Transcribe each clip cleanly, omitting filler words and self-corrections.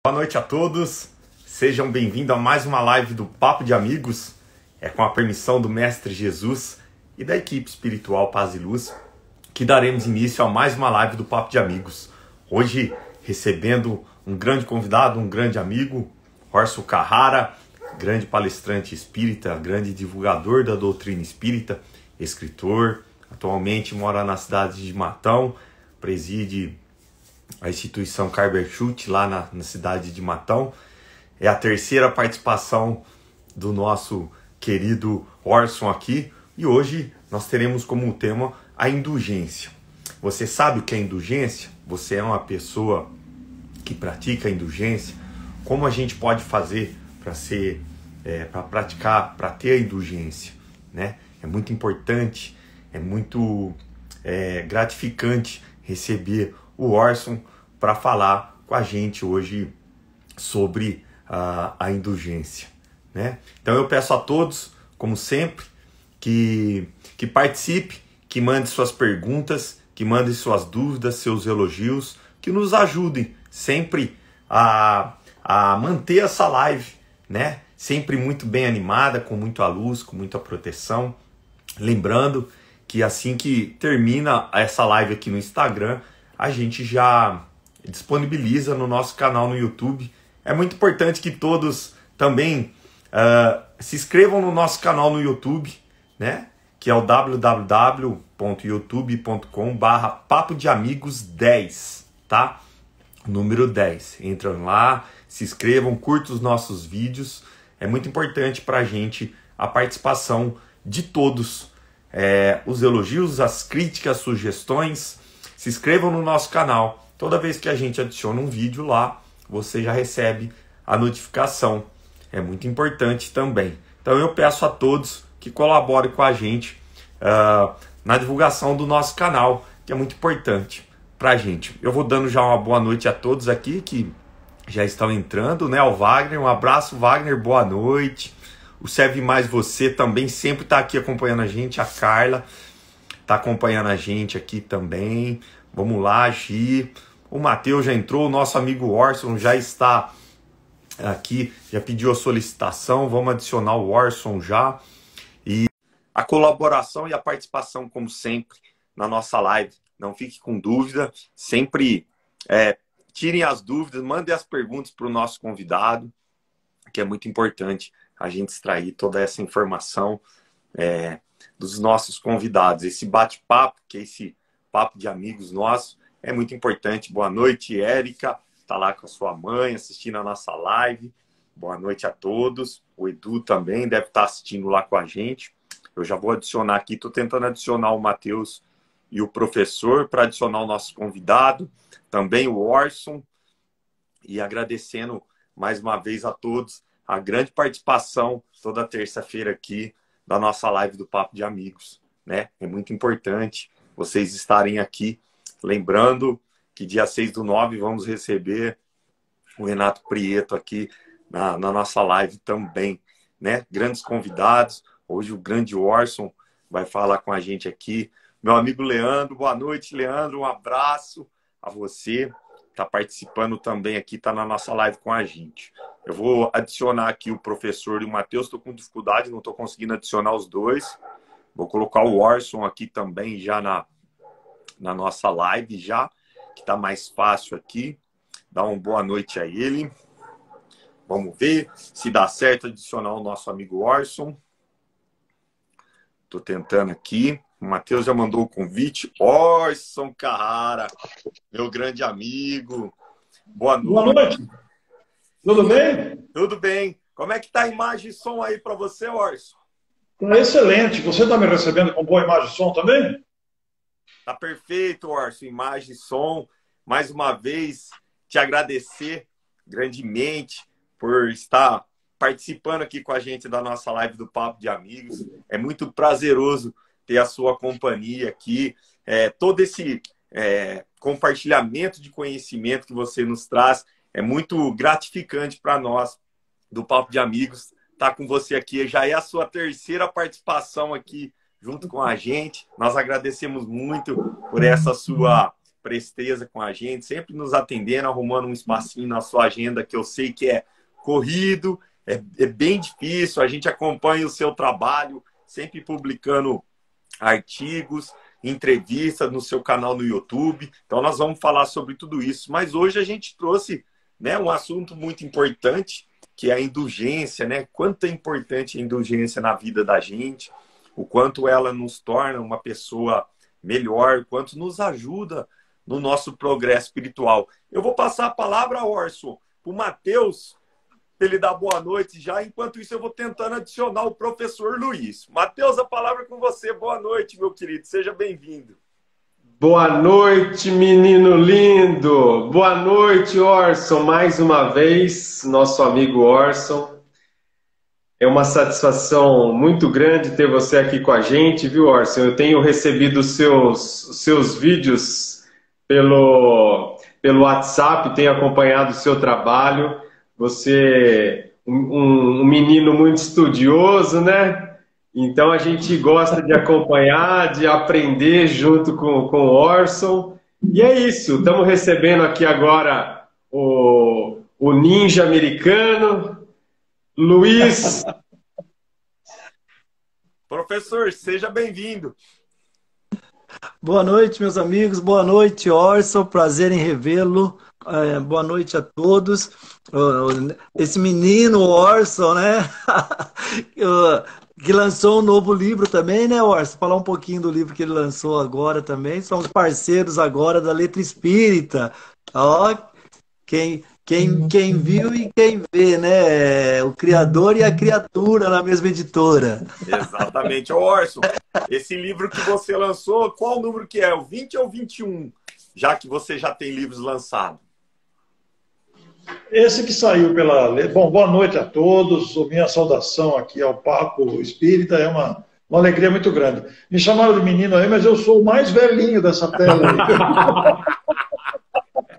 Boa noite a todos, sejam bem-vindos a mais uma live do Papo de Amigos. É com a permissão do Mestre Jesus e da equipe espiritual Paz e Luz que daremos início a mais uma live do Papo de Amigos. Hoje recebendo um grande convidado, um grande amigo, Orson Carrara, grande palestrante espírita, grande divulgador da doutrina espírita, escritor, atualmente mora na cidade de Matão, preside a instituição Carberchute lá na cidade de Matão. É a terceira participação do nosso querido Orson aqui, e hoje nós teremos como tema a indulgência. Você sabe o que é indulgência? Você é uma pessoa que pratica a indulgência? Como a gente pode fazer para praticar, para ter a indulgência, né? É muito importante, é muito gratificante receber o Orson para falar com a gente hoje sobre a indulgência, né? Então eu peço a todos, como sempre, que participe, que mande suas perguntas, que mande suas dúvidas, seus elogios, que nos ajudem sempre a manter essa live, né? Sempre muito bem animada, com muita luz, com muita proteção. Lembrando que assim que termina essa live aqui no Instagram, a gente já disponibiliza no nosso canal no YouTube. É muito importante que todos também se inscrevam no nosso canal no YouTube, né? Que é o www.youtube.com/Papo de Amigos 10, tá? Número 10. Entram lá, se inscrevam, curtam os nossos vídeos. É muito importante para a gente a participação de todos. Os elogios, as críticas, sugestões. Se inscrevam no nosso canal. Toda vez que a gente adiciona um vídeo lá, você já recebe a notificação. É muito importante também. Então eu peço a todos que colaborem com a gente na divulgação do nosso canal, que é muito importante para a gente. Eu vou dando já uma boa noite a todos aqui que já estão entrando, né? O Wagner, um abraço, Wagner, boa noite. O Serve Mais Você também sempre está aqui acompanhando a gente. A Carla está acompanhando a gente aqui também. Vamos lá, Gi. O Matheus já entrou, o nosso amigo Orson já está aqui, já pediu a solicitação. Vamos adicionar o Orson já. E a colaboração e a participação, como sempre, na nossa live. Não fique com dúvida, sempre tirem as dúvidas, mandem as perguntas para o nosso convidado, que é muito importante a gente extrair toda essa informação dos nossos convidados. Esse bate-papo, que é esse papo de amigos nossos, é muito importante. Boa noite, Érica, está lá com a sua mãe assistindo a nossa live. Boa noite a todos. O Edu também deve estar assistindo lá com a gente. Eu já vou adicionar aqui, estou tentando adicionar o Matheus e o professor para adicionar o nosso convidado, também o Orson, e agradecendo mais uma vez a todos a grande participação toda terça-feira aqui da nossa live do Papo de Amigos, né? É muito importante vocês estarem aqui. Lembrando que dia 6/9 vamos receber o Renato Prieto aqui na nossa live também, né? Grandes convidados. Hoje o grande Orson vai falar com a gente aqui. Meu amigo Leandro, boa noite, Leandro. Um abraço a você. Está participando também aqui, está na nossa live com a gente. Eu vou adicionar aqui o professor e o Matheus. Estou com dificuldade, não estou conseguindo adicionar os dois. Vou colocar o Orson aqui também já na nossa live, já, que está mais fácil aqui. Dá uma boa noite a ele. Vamos ver se dá certo adicionar o nosso amigo Orson. Estou tentando aqui. O Matheus já mandou o convite. Orson Carrara, meu grande amigo. Boa noite. Boa noite. Tudo bem? Tudo bem. Como é que tá a imagem e som aí para você, Orson? Tá excelente. Você está me recebendo com boa imagem e som também? Tá perfeito, Orson. Imagem e som. Mais uma vez, te agradecer grandemente por estar participando aqui com a gente da nossa live do Papo de Amigos. É muito prazeroso ter a sua companhia aqui. Todo esse compartilhamento de conhecimento que você nos traz é muito gratificante para nós do Papo de Amigos. Estar com você aqui já é a sua terceira participação aqui junto com a gente. Nós agradecemos muito por essa sua presteza com a gente, sempre nos atendendo, arrumando um espacinho na sua agenda, que eu sei que é corrido, é bem difícil. A gente acompanha o seu trabalho, sempre publicando artigos, entrevistas no seu canal no YouTube. Então nós vamos falar sobre tudo isso. Mas hoje a gente trouxe, né, um assunto muito importante, que é a indulgência, né? Quanto é importante a indulgência na vida da gente, o quanto ela nos torna uma pessoa melhor, o quanto nos ajuda no nosso progresso espiritual. Eu vou passar a palavra, Orson, para o Matheus, para ele dar boa noite já. Enquanto isso, eu vou tentando adicionar o professor Luiz. Matheus, a palavra é com você. Boa noite, meu querido. Seja bem-vindo. Boa noite, menino lindo. Boa noite, Orson. Mais uma vez, nosso amigo Orson. É uma satisfação muito grande ter você aqui com a gente, viu, Orson? Eu tenho recebido os seus vídeos pelo WhatsApp, tenho acompanhado o seu trabalho. Você é um menino muito estudioso, né? Então a gente gosta de acompanhar, de aprender junto com o Orson. E é isso, estamos recebendo aqui agora o ninja americano, Luiz. Professor, seja bem-vindo. Boa noite, meus amigos. Boa noite, Orson. Prazer em revê-lo. Boa noite a todos. Esse menino, Orson, né? Que lançou um novo livro também, né, Orson? Falar um pouquinho do livro que ele lançou agora também. Somos parceiros agora da Letra Espírita. Ó, quem viu e quem vê, né? O criador e a criatura na mesma editora. Exatamente. Ô, Orson, esse livro que você lançou, qual número que é? O 20 ou 21? Já que você já tem livros lançados. Esse que saiu pela... Bom, boa noite a todos. Minha saudação aqui ao Papo Espírita. É uma alegria muito grande. Me chamaram de menino aí, mas eu sou o mais velhinho dessa tela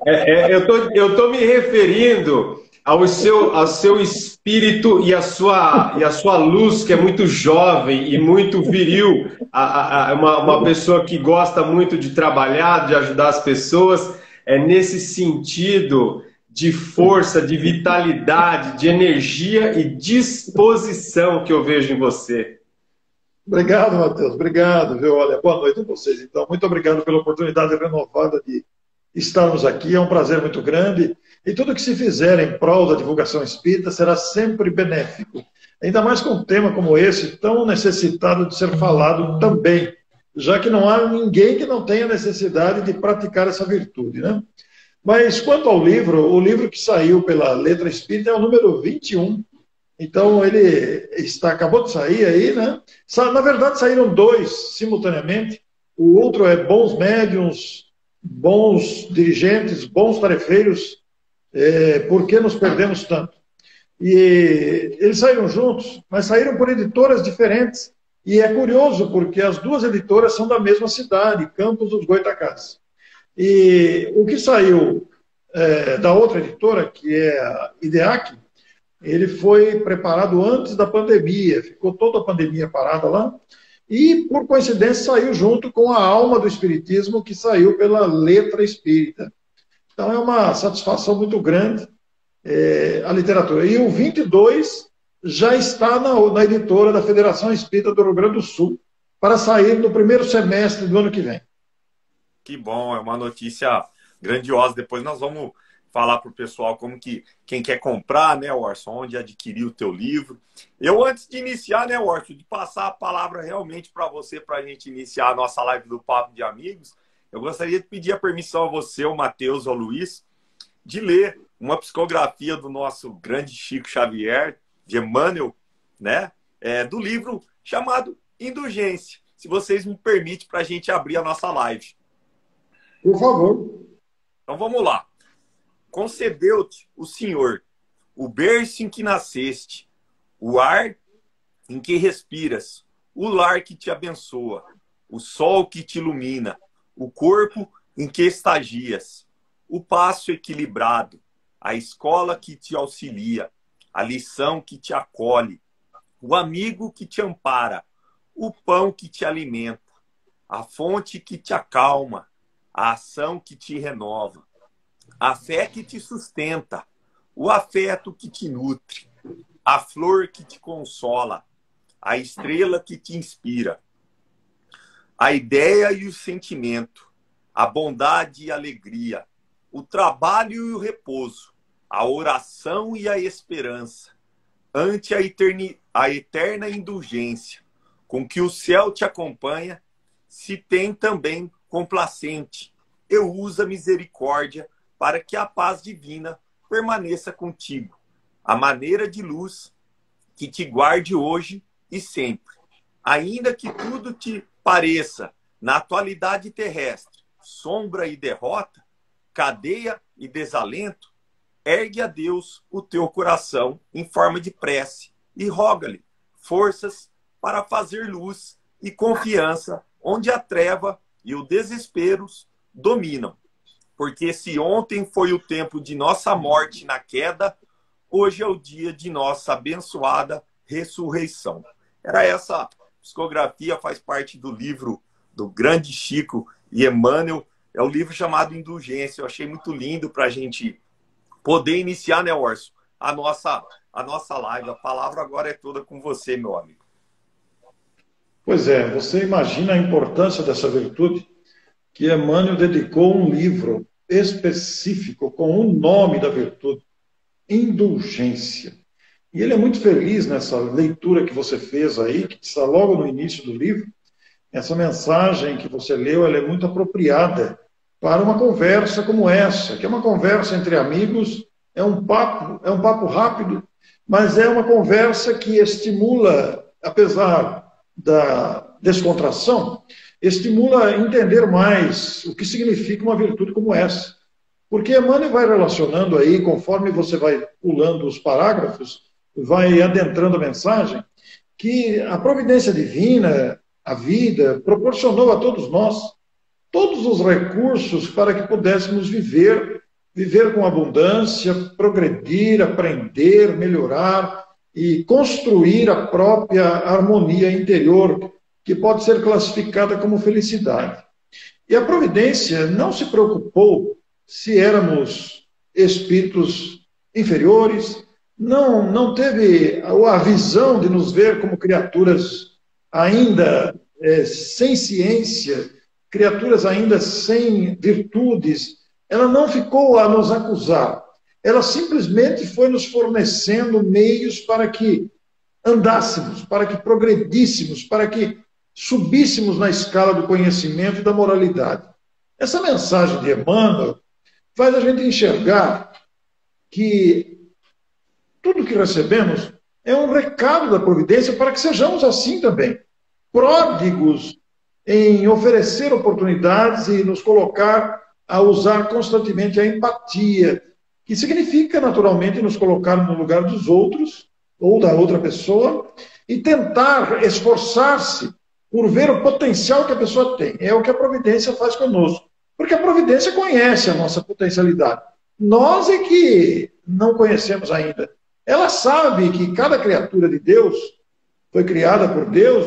aí. Eu tô me referindo ao seu espírito e a sua luz, que é muito jovem e muito viril. Uma pessoa que gosta muito de trabalhar, de ajudar as pessoas. É nesse sentido de força, de vitalidade, de energia e disposição que eu vejo em você. Obrigado, Matheus. Obrigado, viu? Olha, boa noite a vocês. Então, muito obrigado pela oportunidade renovada de estarmos aqui. É um prazer muito grande. E tudo que se fizer em prol da divulgação espírita será sempre benéfico. Ainda mais com um tema como esse, tão necessitado de ser falado também, já que não há ninguém que não tenha necessidade de praticar essa virtude, né? Mas quanto ao livro, o livro que saiu pela Letra Espírita é o número 21. Então, ele acabou de sair aí, né? Na verdade, saíram dois simultaneamente. O outro é Bons Médiuns, Bons Dirigentes, Bons Tarefeiros, Por que nos perdemos tanto? E eles saíram juntos, mas saíram por editoras diferentes. E é curioso, porque as duas editoras são da mesma cidade, Campos dos Goytacazes. E o que saiu da outra editora, que é a IDEAC, ele foi preparado antes da pandemia, ficou toda a pandemia parada lá, e, por coincidência, saiu junto com a Alma do Espiritismo, que saiu pela Letra Espírita. Então, é uma satisfação muito grande a literatura. E o 22 já está na editora da Federação Espírita do Rio Grande do Sul, para sair no primeiro semestre do ano que vem. Que bom, é uma notícia grandiosa. Depois nós vamos falar para o pessoal como que quem quer comprar, né, Orson, onde adquirir o teu livro. Eu, antes de iniciar, né, Orson, de passar a palavra realmente para você, para a gente iniciar a nossa live do Papo de Amigos, eu gostaria de pedir a permissão a você, o Matheus ou o Luiz, de ler uma psicografia do nosso grande Chico Xavier, de Emmanuel, né, do livro chamado Indulgência. Se vocês me permitem, para a gente abrir a nossa live. Por favor. Então vamos lá. Concedeu-te o Senhor o berço em que nasceste, o ar em que respiras, o lar que te abençoa, o sol que te ilumina, o corpo em que estagias, o passo equilibrado, a escola que te auxilia, a lição que te acolhe, o amigo que te ampara, o pão que te alimenta, a fonte que te acalma, a ação que te renova, a fé que te sustenta, o afeto que te nutre, a flor que te consola, a estrela que te inspira, a ideia e o sentimento, a bondade e a alegria, o trabalho e o repouso, a oração e a esperança, ante a eterna indulgência, com que o céu te acompanha, se tem também complacente, eu uso a misericórdia para que a paz divina permaneça contigo, a maneira de luz que te guarde hoje e sempre. Ainda que tudo te pareça, na atualidade terrestre, sombra e derrota, cadeia e desalento, ergue a Deus o teu coração em forma de prece e roga-lhe forças para fazer luz e confiança onde a treva e o desespero dominam. Porque se ontem foi o tempo de nossa morte na queda, hoje é o dia de nossa abençoada ressurreição. Era essa psicografia, faz parte do livro do grande Chico e Emmanuel. É o livro chamado Indulgência. Eu achei muito lindo para a gente poder iniciar, né, Orson, a nossa live. A palavra agora é toda com você, meu amigo. Pois é, você imagina a importância dessa virtude que Emmanuel dedicou um livro específico com o nome da virtude, indulgência. E ele é muito feliz nessa leitura que você fez aí, que está logo no início do livro. Essa mensagem que você leu, ela é muito apropriada para uma conversa como essa, que é uma conversa entre amigos, é um papo rápido, mas é uma conversa que estimula, apesar da descontração, estimula a entender mais o que significa uma virtude como essa. Porque Emmanuel vai relacionando aí, conforme você vai pulando os parágrafos, vai adentrando a mensagem, que a providência divina, a vida, proporcionou a todos nós todos os recursos para que pudéssemos viver com abundância, progredir, aprender, melhorar e construir a própria harmonia interior, que pode ser classificada como felicidade. E a providência não se preocupou se éramos espíritos inferiores, não teve a visão de nos ver como criaturas ainda sem ciência, criaturas ainda sem virtudes. Ela não ficou a nos acusar. Ela simplesmente foi nos fornecendo meios para que andássemos, para que progredíssemos, para que subíssemos na escala do conhecimento e da moralidade. Essa mensagem de Emmanuel faz a gente enxergar que tudo que recebemos é um recado da providência para que sejamos assim também, pródigos em oferecer oportunidades e nos colocar a usar constantemente a empatia, que significa, naturalmente, nos colocar no lugar dos outros ou da outra pessoa e tentar esforçar-se por ver o potencial que a pessoa tem. É o que a providência faz conosco. Porque a providência conhece a nossa potencialidade. Nós é que não conhecemos ainda. Ela sabe que cada criatura de Deus foi criada por Deus,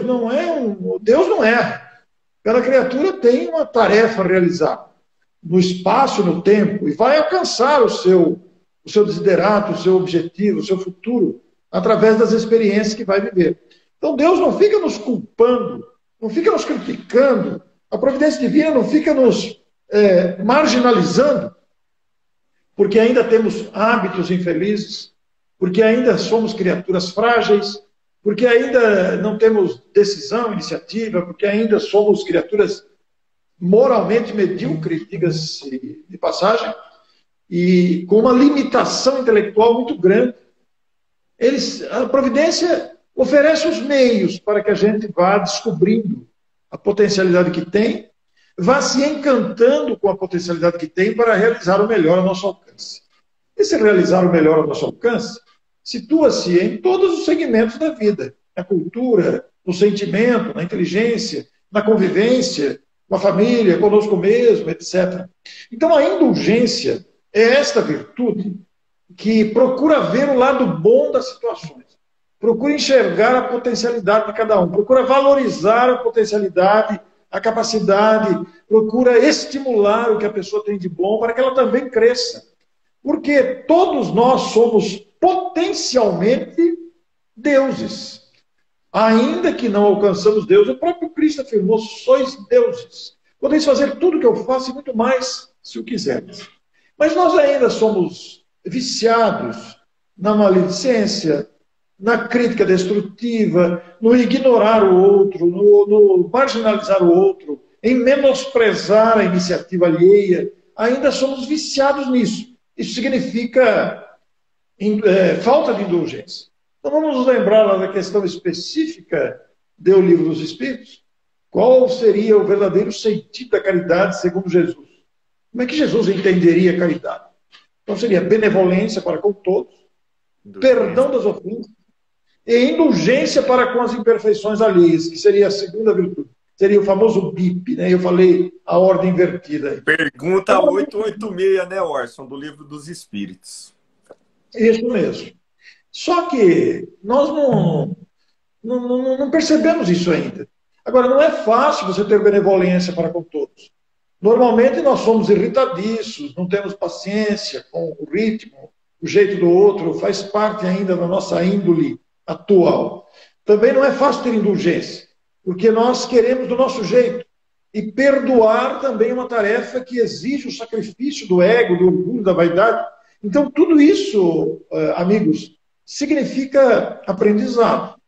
Deus não erra. Cada criatura tem uma tarefa a realizar no espaço, no tempo, e vai alcançar o seu desiderato, o seu objetivo, o seu futuro, através das experiências que vai viver. Então Deus não fica nos culpando, não fica nos criticando, a providência divina não fica nos marginalizando, porque ainda temos hábitos infelizes, porque ainda somos criaturas frágeis, porque ainda não temos decisão, iniciativa, porque ainda somos criaturas moralmente medíocres, diga-se de passagem, e com uma limitação intelectual muito grande. A providência oferece os meios para que a gente vá descobrindo a potencialidade que tem, vá se encantando com a potencialidade que tem para realizar o melhor ao nosso alcance. Esse realizar o melhor ao nosso alcance situa-se em todos os segmentos da vida, na cultura, no sentimento, na inteligência, na convivência, com a família, conosco mesmo, etc. Então, a indulgência é esta virtude que procura ver o lado bom das situações, procura enxergar a potencialidade de cada um, procura valorizar a potencialidade a capacidade, procura estimular o que a pessoa tem de bom para que ela também cresça. Porque todos nós somos potencialmente deuses. Ainda que não alcançamos Deus, o próprio Cristo afirmou: sois deuses. Podeis fazer tudo o que eu faço e muito mais, se o quiserdes. Mas nós ainda somos viciados na maledicência, na crítica destrutiva, no ignorar o outro, no marginalizar o outro, em menosprezar a iniciativa alheia. Ainda somos viciados nisso. Isso significa falta de indulgência. Então vamos nos lembrar lá da questão específica do Livro dos Espíritos. Qual seria o verdadeiro sentido da caridade segundo Jesus? Como é que Jesus entenderia a caridade? Então seria benevolência para com todos, perdão das ofensas e indulgência para com as imperfeições alheias, que seria a segunda virtude. Seria o famoso BIP, né? Eu falei a ordem invertida. Pergunta 886, né, Orson, do Livro dos Espíritos. Isso mesmo. Só que nós não percebemos isso ainda. Agora, não é fácil você ter benevolência para com todos. Normalmente nós somos irritadiços, não temos paciência com o ritmo, o jeito do outro, faz parte ainda da nossa índole atual. Também não é fácil ter indulgência, porque nós queremos do nosso jeito. E perdoar também é uma tarefa que exige o sacrifício do ego, do orgulho, da vaidade. Então, tudo isso, amigos, significa aprendizado.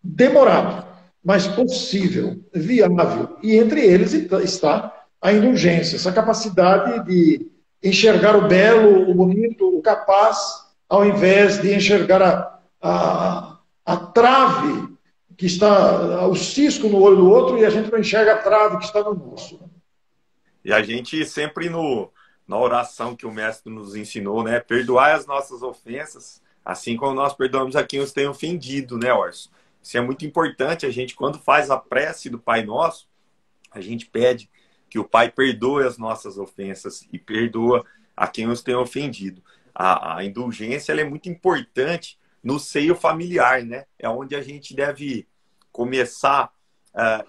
Demorado, mas possível, viável. E entre eles está a indulgência, essa capacidade de enxergar o belo, o bonito, o capaz, ao invés de enxergar a trave que está, o cisco no olho do outro, e a gente não enxerga a trave que está no nosso. E a gente sempre na oração que o mestre nos ensinou, né? Perdoai as nossas ofensas, assim como nós perdoamos a quem os tem ofendido, né, Orson? Isso é muito importante. A gente, quando faz a prece do Pai Nosso, a gente pede que o Pai perdoe as nossas ofensas e perdoa a quem os tem ofendido. A indulgência ela é muito importante no seio familiar, né? É onde a gente deve começar a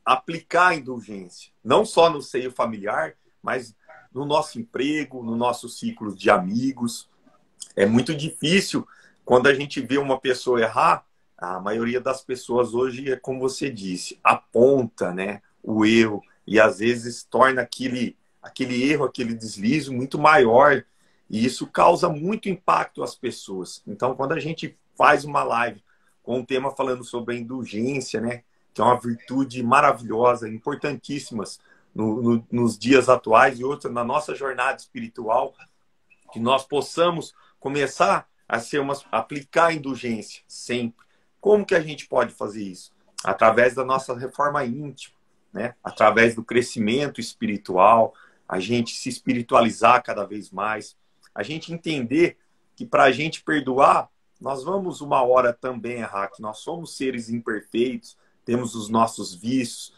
aplicar a indulgência. Não só no seio familiar, mas no nosso emprego, no nosso ciclo de amigos. É muito difícil quando a gente vê uma pessoa errar. A maioria das pessoas hoje, é como você disse, aponta, né, o erro e às vezes torna aquele erro, aquele deslize muito maior, e isso causa muito impacto às pessoas. Então, quando a gente faz uma live com um tema falando sobre a indulgência, né, que é uma virtude maravilhosa, importantíssimas nos dias atuais e outras na nossa jornada espiritual, que nós possamos começar a aplicar a indulgência sempre. Como que a gente pode fazer isso? Através da nossa reforma íntima, né? Através do crescimento espiritual, a gente se espiritualizar cada vez mais, a gente entender que para a gente perdoar, nós vamos uma hora também errar, que nós somos seres imperfeitos, temos os nossos vícios,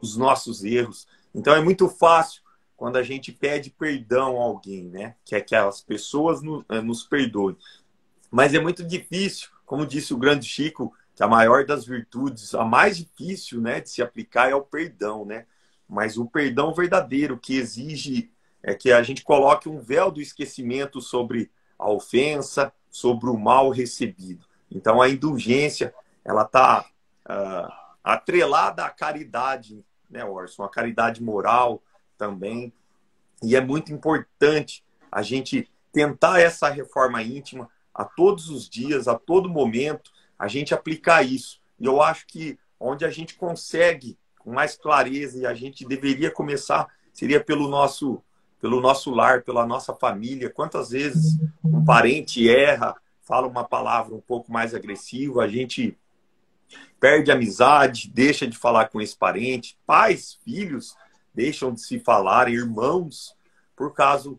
os nossos erros. Então é muito fácil quando a gente pede perdão a alguém, né? Que aquelas pessoas nos perdoem. Mas é muito difícil, como disse o grande Chico, que a maior das virtudes, a mais difícil, né, de se aplicar é o perdão, né? Mas o perdão verdadeiro, que exige que a gente coloque um véu do esquecimento sobre a ofensa, sobre o mal recebido. Então a indulgência, ela está atrelada à caridade, né, Orson? A caridade moral também. E é muito importante a gente tentar essa reforma íntima a todos os dias, a todo momento, a gente aplicar isso. E eu acho que onde a gente consegue com mais clareza, e a gente deveria começar, seria pelo nosso lar, pela nossa família. Quantas vezes um parente erra, fala uma palavra um pouco mais agressiva, a gente perde a amizade, deixa de falar com esse parente, pais, filhos deixam de se falar, irmãos, por causa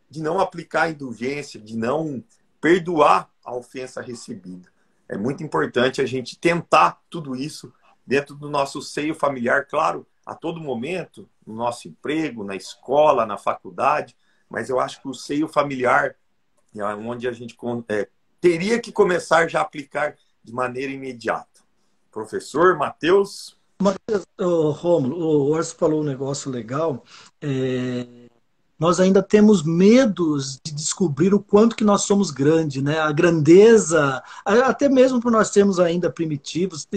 de não aplicar a indulgência, de não perdoar a ofensa recebida. É muito importante a gente tentar tudo isso dentro do nosso seio familiar, claro, a todo momento, no nosso emprego, na escola, na faculdade, mas eu acho que o seio familiar é onde a gente teria que começar já a aplicar de maneira imediata. Professor Matheus. Rômulo, o Orso falou um negócio legal. Nós ainda temos medos de descobrir o quanto que nós somos grandes, né? A grandeza, até mesmo por nós sermos ainda primitivos,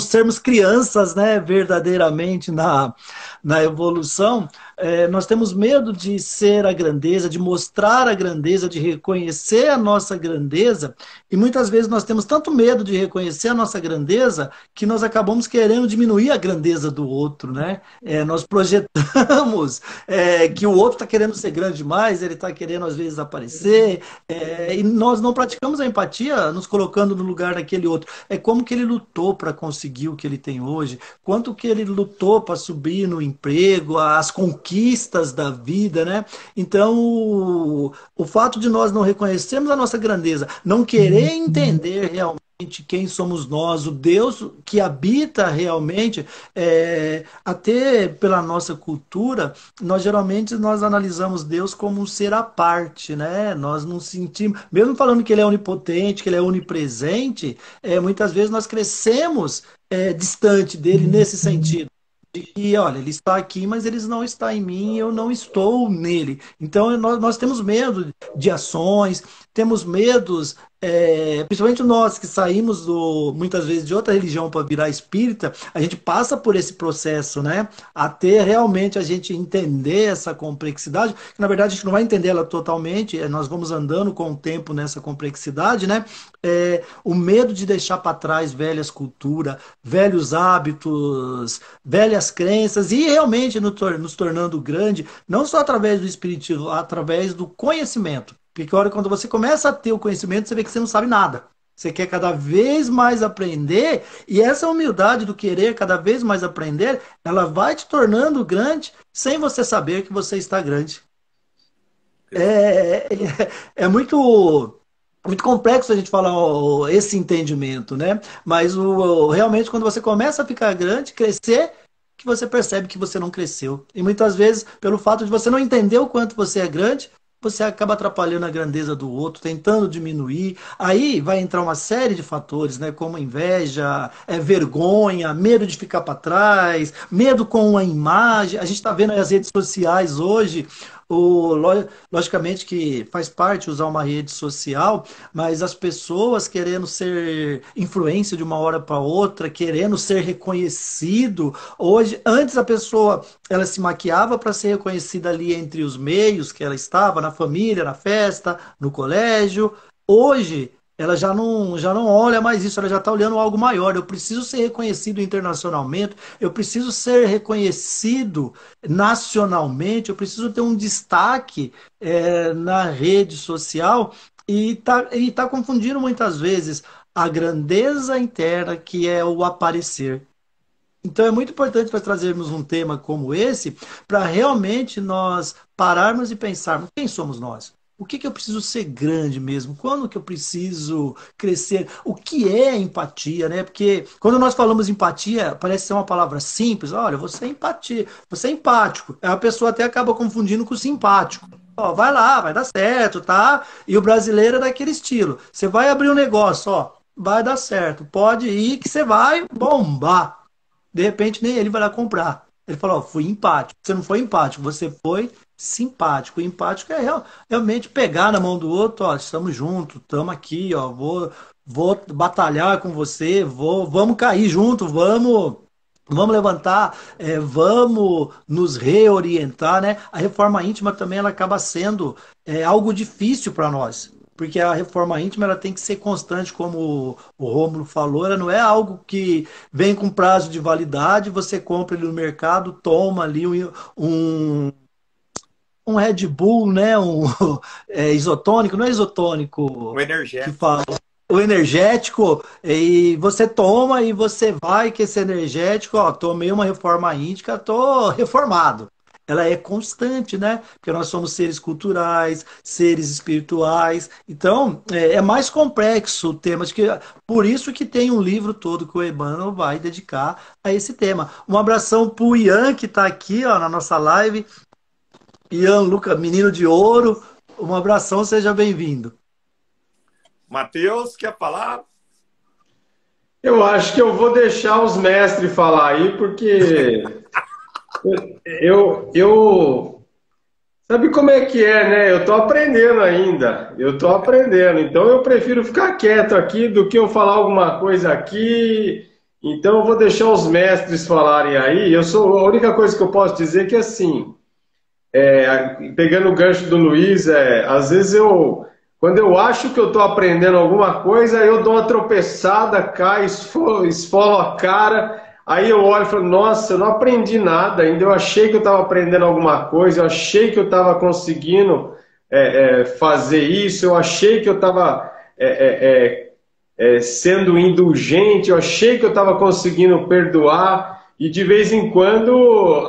sermos crianças, né? Verdadeiramente na evolução, nós temos medo de ser a grandeza, de mostrar a grandeza, de reconhecer a nossa grandeza, e muitas vezes nós temos tanto medo de reconhecer a nossa grandeza que nós acabamos querendo diminuir a grandeza do outro, né? Nós projetamos que o outro está querendo ser grande demais, ele está querendo às vezes aparecer, e nós não praticamos a empatia nos colocando no lugar daquele outro. É como que ele lutou para conseguir o que ele tem hoje, quanto que ele lutou para subir no emprego, as conquistas da vida, né? Então, o fato de nós não reconhecermos a nossa grandeza, não querer entender realmente quem somos nós, o Deus que habita realmente, até pela nossa cultura, nós analisamos Deus como um ser à parte, né? Nós não sentimos, mesmo falando que ele é onipotente, que ele é onipresente, muitas vezes nós crescemos distante dele nesse sentido. E olha, ele está aqui, mas ele não está em mim, eu não estou nele. Então nós temos medo de ações, temos medos, principalmente nós que saímos muitas vezes de outra religião para virar espírita, a gente passa por esse processo, né? Até realmente a gente entender essa complexidade, que na verdade a gente não vai entender ela totalmente, nós vamos andando com o tempo nessa complexidade, né? O medo de deixar para trás velhas culturas, velhos hábitos, velhas crenças e realmente nos tornando grande, não só através do espiritismo, através do conhecimento. Porque olha, quando você começa a ter o conhecimento, você vê que você não sabe nada. Você quer cada vez mais aprender, e essa humildade do querer cada vez mais aprender, ela vai te tornando grande sem você saber que você está grande. É muito complexo a gente falar esse entendimento, né? Mas realmente quando você começa a ficar grande, crescer, que você percebe que você não cresceu. E muitas vezes, pelo fato de você não entender o quanto você é grande, você acaba atrapalhando a grandeza do outro, tentando diminuir. Aí vai entrar uma série de fatores, né? Como inveja, vergonha, medo de ficar para trás, medo com a imagem. A gente está vendo aí as redes sociais hoje. Logicamente que faz parte usar uma rede social, mas as pessoas querendo ser influência de uma hora para outra, querendo ser reconhecido. Hoje, antes a pessoa ela se maquiava para ser reconhecida ali entre os meios que ela estava, na família, na festa, no colégio. Hoje ela já não olha mais isso, ela já está olhando algo maior. Eu preciso ser reconhecido internacionalmente, eu preciso ser reconhecido nacionalmente, eu preciso ter um destaque na rede social e tá confundindo muitas vezes a grandeza interna, que é o aparecer. Então é muito importante nós trazermos um tema como esse para realmente nós pararmos e pensarmos quem somos nós. O que eu preciso ser grande mesmo? Quando que eu preciso crescer? O que é empatia, né? Porque quando nós falamos empatia, parece ser uma palavra simples. Olha, você é empatia, você é empático. A pessoa até acaba confundindo com simpático. Ó, vai lá, vai dar certo, tá? E o brasileiro é daquele estilo. Você vai abrir um negócio, ó, vai dar certo. Pode ir que você vai bombar. De repente, nem ele vai lá comprar. Ele falou, ó, fui empático. Você não foi empático, você foi simpático. O empático é realmente pegar na mão do outro, ó, estamos juntos, estamos aqui, ó, vou batalhar com você, vamos cair junto, vamos levantar, vamos nos reorientar, né? A reforma íntima também ela acaba sendo algo difícil para nós. Porque a reforma íntima ela tem que ser constante, como o Rômulo falou, ela não é algo que vem com prazo de validade, você compra ele no mercado, toma ali um Red Bull, né? Isotônico, não é isotônico O que energético. fala. O energético, e você toma e você vai que esse energético, ó, tomei uma reforma íntima, tô reformado. Ela é constante, né? Porque nós somos seres culturais, seres espirituais. Então, é mais complexo o tema. Acho que por isso que tem um livro todo que o Emmanuel vai dedicar a esse tema. Um abração pro Ian, que está aqui, ó, na nossa live. Ian Luca, menino de ouro. Um abração, seja bem-vindo. Matheus, quer falar? Eu acho que eu vou deixar os mestres falar aí, porque eu sabe como é que é, né? Eu tô aprendendo ainda. Eu tô aprendendo. Então eu prefiro ficar quieto aqui do que eu falar alguma coisa aqui. Então eu vou deixar os mestres falarem aí. A única coisa que eu posso dizer é que assim, pegando o gancho do Luiz, às vezes quando eu acho que eu estou aprendendo alguma coisa, eu dou uma tropeçada, caio, esfolo a cara, aí eu olho e falo, nossa, eu não aprendi nada ainda, eu achei que eu estava aprendendo alguma coisa, eu achei que eu estava conseguindo fazer isso, eu achei que eu estava sendo indulgente, eu achei que eu estava conseguindo perdoar, e de vez em quando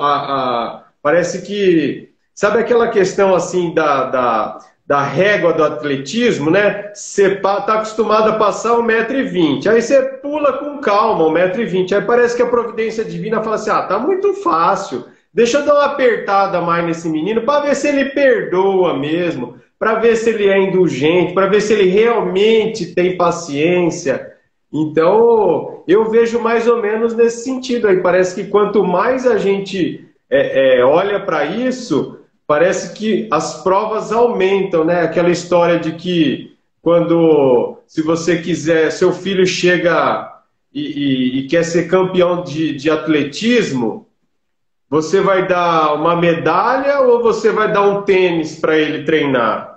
parece que, sabe aquela questão assim da régua do atletismo, né? Você está acostumado a passar 1,20 m, aí você pula com calma 1,20 m, aí parece que a providência divina fala assim, tá muito fácil, deixa eu dar uma apertada mais nesse menino para ver se ele perdoa mesmo, para ver se ele é indulgente, para ver se ele realmente tem paciência. Então, eu vejo mais ou menos nesse sentido aí. Parece que quanto mais a gente olha para isso, parece que as provas aumentam, né? Aquela história de que se você quiser, seu filho chega e quer ser campeão de atletismo, você vai dar uma medalha ou você vai dar um tênis para ele treinar?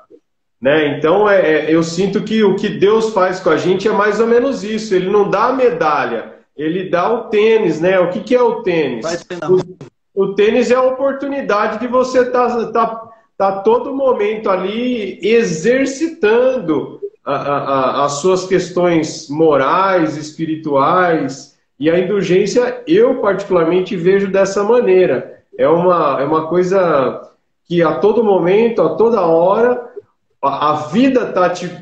Né? Então, eu sinto que o que Deus faz com a gente é mais ou menos isso. Ele não dá a medalha, ele dá o tênis, né? O que é o tênis? O tênis é a oportunidade de você tá todo momento ali exercitando as suas questões morais, espirituais, e a indulgência eu particularmente vejo dessa maneira. É uma coisa que a todo momento, a toda hora, a vida está te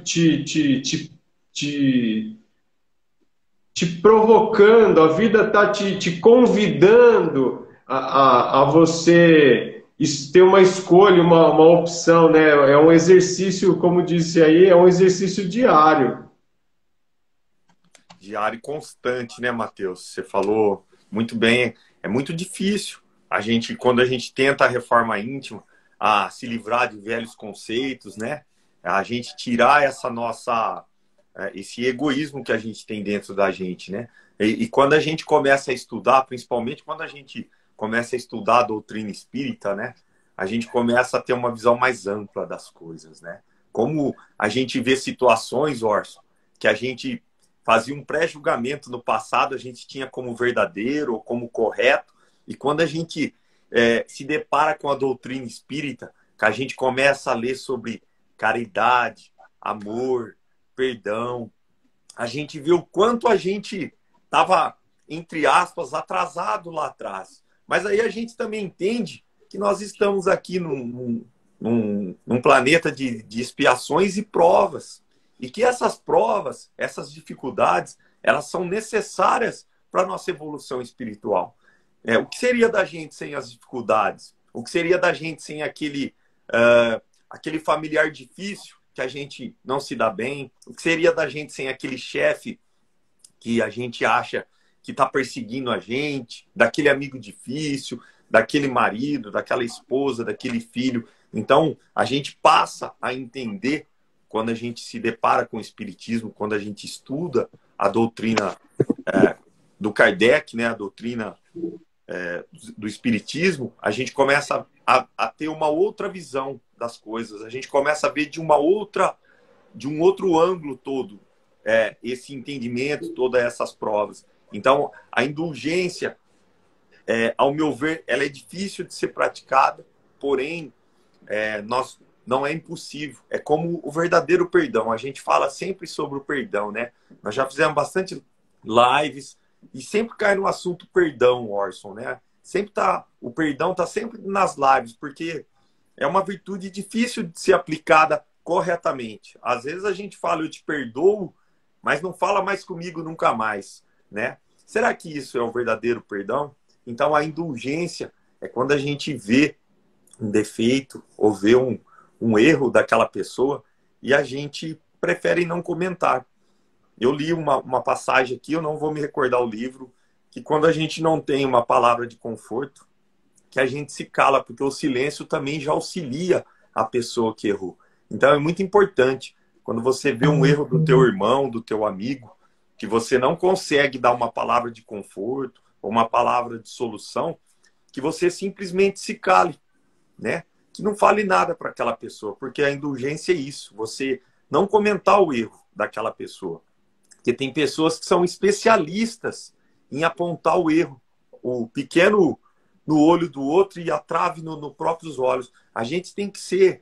provocando, a vida está te convidando a você ter uma escolha, uma opção, né? É um exercício, como disse aí, é um exercício diário. Diário e constante, né, Matheus? Você falou muito bem. É muito difícil quando a gente tenta a reforma íntima, a se livrar de velhos conceitos, né? A gente tirar esse egoísmo que a gente tem dentro da gente, né? E quando a gente começa a estudar, principalmente quando a gente começa a estudar a doutrina espírita, né? A gente começa a ter uma visão mais ampla das coisas, né? Como a gente vê situações, Orson, que a gente fazia um pré-julgamento no passado, a gente tinha como verdadeiro ou como correto, e quando a gente se depara com a doutrina espírita, que a gente começa a ler sobre caridade, amor, perdão, a gente vê o quanto a gente estava, entre aspas, atrasado lá atrás. Mas aí a gente também entende que nós estamos aqui num planeta de expiações e provas. E que essas provas, essas dificuldades, elas são necessárias para a nossa evolução espiritual. O que seria da gente sem as dificuldades? O que seria da gente sem aquele familiar difícil que a gente não se dá bem? O que seria da gente sem aquele chefe que a gente acha que está perseguindo a gente, daquele amigo difícil, daquele marido, daquela esposa, daquele filho? Então, a gente passa a entender, quando a gente se depara com o Espiritismo, quando a gente estuda a doutrina do Kardec, né, a doutrina do Espiritismo, a gente começa a ter uma outra visão das coisas, a gente começa a ver de um outro ângulo todo esse entendimento, todas essas provas. Então, a indulgência, ao meu ver, ela é difícil de ser praticada, porém, não é impossível. É como o verdadeiro perdão. A gente fala sempre sobre o perdão, né? Nós já fizemos bastante lives e sempre cai no assunto perdão, Orson, né? O perdão está sempre nas lives, porque é uma virtude difícil de ser aplicada corretamente. Às vezes a gente fala, eu te perdoo, mas não fala mais comigo nunca mais, né? Será que isso é o verdadeiro perdão? Então, a indulgência é quando a gente vê um defeito ou vê um erro daquela pessoa e a gente prefere não comentar. Eu li uma passagem aqui, eu não vou me recordar o livro, que quando a gente não tem uma palavra de conforto, que a gente se cala, porque o silêncio também já auxilia a pessoa que errou. Então é muito importante, quando você vê um erro do teu irmão, do teu amigo, que você não consegue dar uma palavra de conforto, ou uma palavra de solução, que você simplesmente se cale, né? Que não fale nada para aquela pessoa, porque a indulgência é isso, você não comentar o erro daquela pessoa. Porque tem pessoas que são especialistas em apontar o erro, o pequeno no olho do outro e a trave nos próprios olhos. A gente tem que ser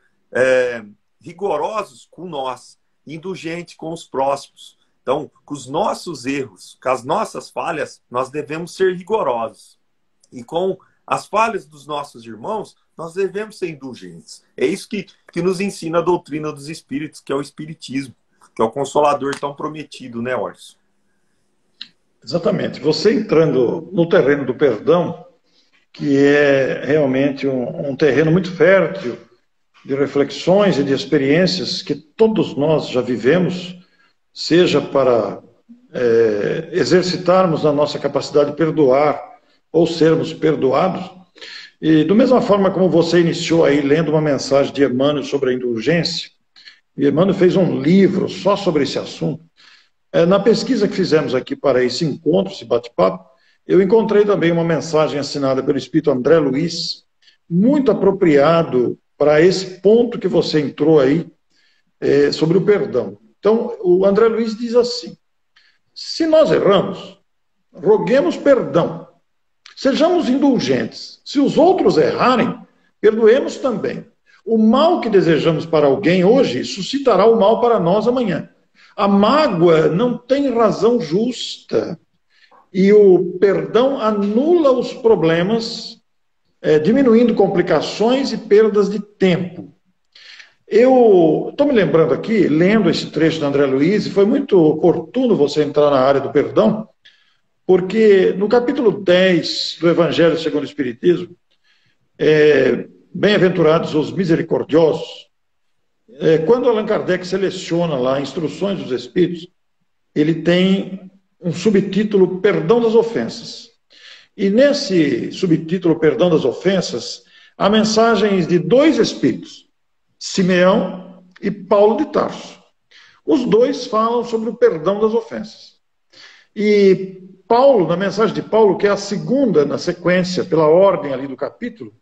rigorosos com nós, indulgentes com os próximos. Então, com os nossos erros, com as nossas falhas, nós devemos ser rigorosos. E com as falhas dos nossos irmãos, nós devemos ser indulgentes. É isso que nos ensina a doutrina dos espíritos, que é o espiritismo, que é o consolador tão prometido, né, Orson? Exatamente. Você entrando no terreno do perdão, que é realmente um terreno muito fértil de reflexões e de experiências que todos nós já vivemos, seja para exercitarmos a nossa capacidade de perdoar ou sermos perdoados. E da mesma forma como você iniciou aí lendo uma mensagem de Emmanuel sobre a indulgência, e Emmanuel fez um livro só sobre esse assunto. Na pesquisa que fizemos aqui para esse encontro, esse bate-papo, eu encontrei também uma mensagem assinada pelo Espírito André Luiz, muito apropriado para esse ponto que você entrou aí, sobre o perdão. Então, o André Luiz diz assim: se nós erramos, roguemos perdão, sejamos indulgentes. Se os outros errarem, perdoemos também. O mal que desejamos para alguém hoje suscitará o mal para nós amanhã. A mágoa não tem razão justa. E o perdão anula os problemas, diminuindo complicações e perdas de tempo. Eu estou me lembrando aqui, lendo esse trecho do André Luiz, e foi muito oportuno você entrar na área do perdão, porque no capítulo 10 do Evangelho segundo o Espiritismo, bem-aventurados os misericordiosos, quando Allan Kardec seleciona lá Instruções dos Espíritos, ele tem um subtítulo Perdão das Ofensas. E nesse subtítulo Perdão das Ofensas, há mensagens de dois espíritos, Simeão e Paulo de Tarso. Os dois falam sobre o perdão das ofensas. E Paulo, na mensagem de Paulo, que é a segunda na sequência, pela ordem ali do capítulo,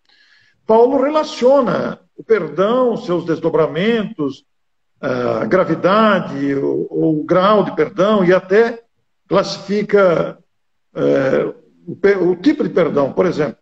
Paulo relaciona o perdão, seus desdobramentos, a gravidade, o grau de perdão, e até classifica o tipo de perdão. Por exemplo,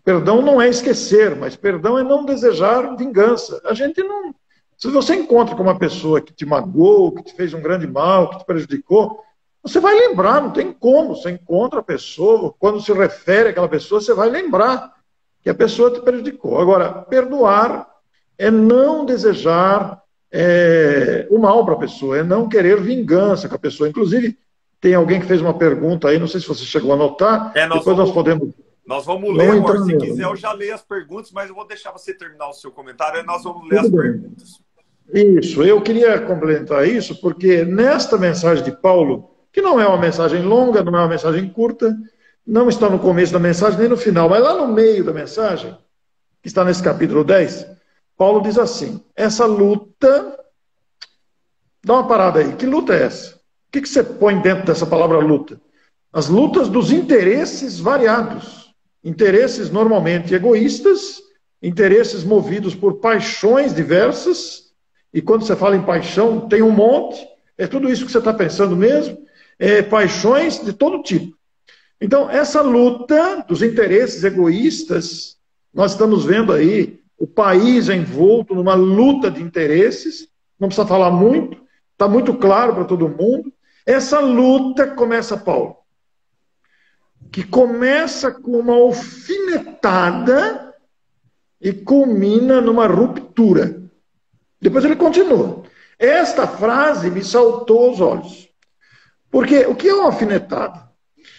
perdão não é esquecer, mas perdão é não desejar vingança. A gente não... Se você encontra com uma pessoa que te magoou, que te fez um grande mal, que te prejudicou, você vai lembrar, não tem como. Você encontra a pessoa, quando se refere àquela pessoa, você vai lembrar que a pessoa te prejudicou. Agora, perdoar é não desejar o mal para a pessoa, é não querer vingança com a pessoa. Inclusive, tem alguém que fez uma pergunta aí, não sei se você chegou a anotar, nós podemos... Nós vamos ler, amor. Se quiser, eu já leio as perguntas, mas eu vou deixar você terminar o seu comentário e nós vamos ler as perguntas. Isso, eu queria complementar isso, porque nesta mensagem de Paulo, que não é uma mensagem longa, não é uma mensagem curta, não está no começo da mensagem, nem no final, mas lá no meio da mensagem, que está nesse capítulo 10, Paulo diz assim: essa luta... Dá uma parada aí, que luta é essa? O que você põe dentro dessa palavra luta? As lutas dos interesses variados. Interesses normalmente egoístas, interesses movidos por paixões diversas, e quando você fala em paixão, tem um monte, é tudo isso que você está pensando mesmo, paixões de todo tipo. Então, essa luta dos interesses egoístas, nós estamos vendo aí o país envolto numa luta de interesses, não precisa falar muito, está muito claro para todo mundo. Essa luta começa, Paulo, que começa com uma alfinetada e culmina numa ruptura. Depois ele continua. Esta frase me saltou aos olhos. Porque o que é uma alfinetada?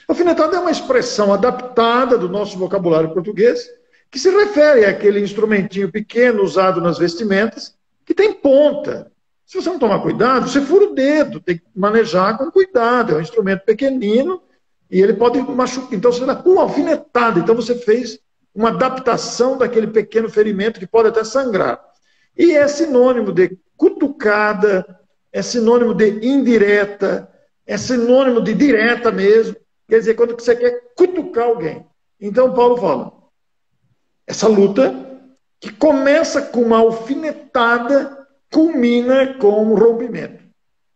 Alfinetada é uma expressão adaptada do nosso vocabulário português, que se refere àquele instrumentinho pequeno usado nas vestimentas, que tem ponta. Se você não tomar cuidado, você fura o dedo, tem que manejar com cuidado, é um instrumento pequenino e ele pode machucar. Então você dá uma alfinetada, então você fez uma adaptação daquele pequeno ferimento que pode até sangrar. E é sinônimo de cutucada, é sinônimo de indireta, é sinônimo de direta mesmo. Quer dizer, quando você quer cutucar alguém. Então Paulo fala, essa luta que começa com uma alfinetada, culmina com um rompimento.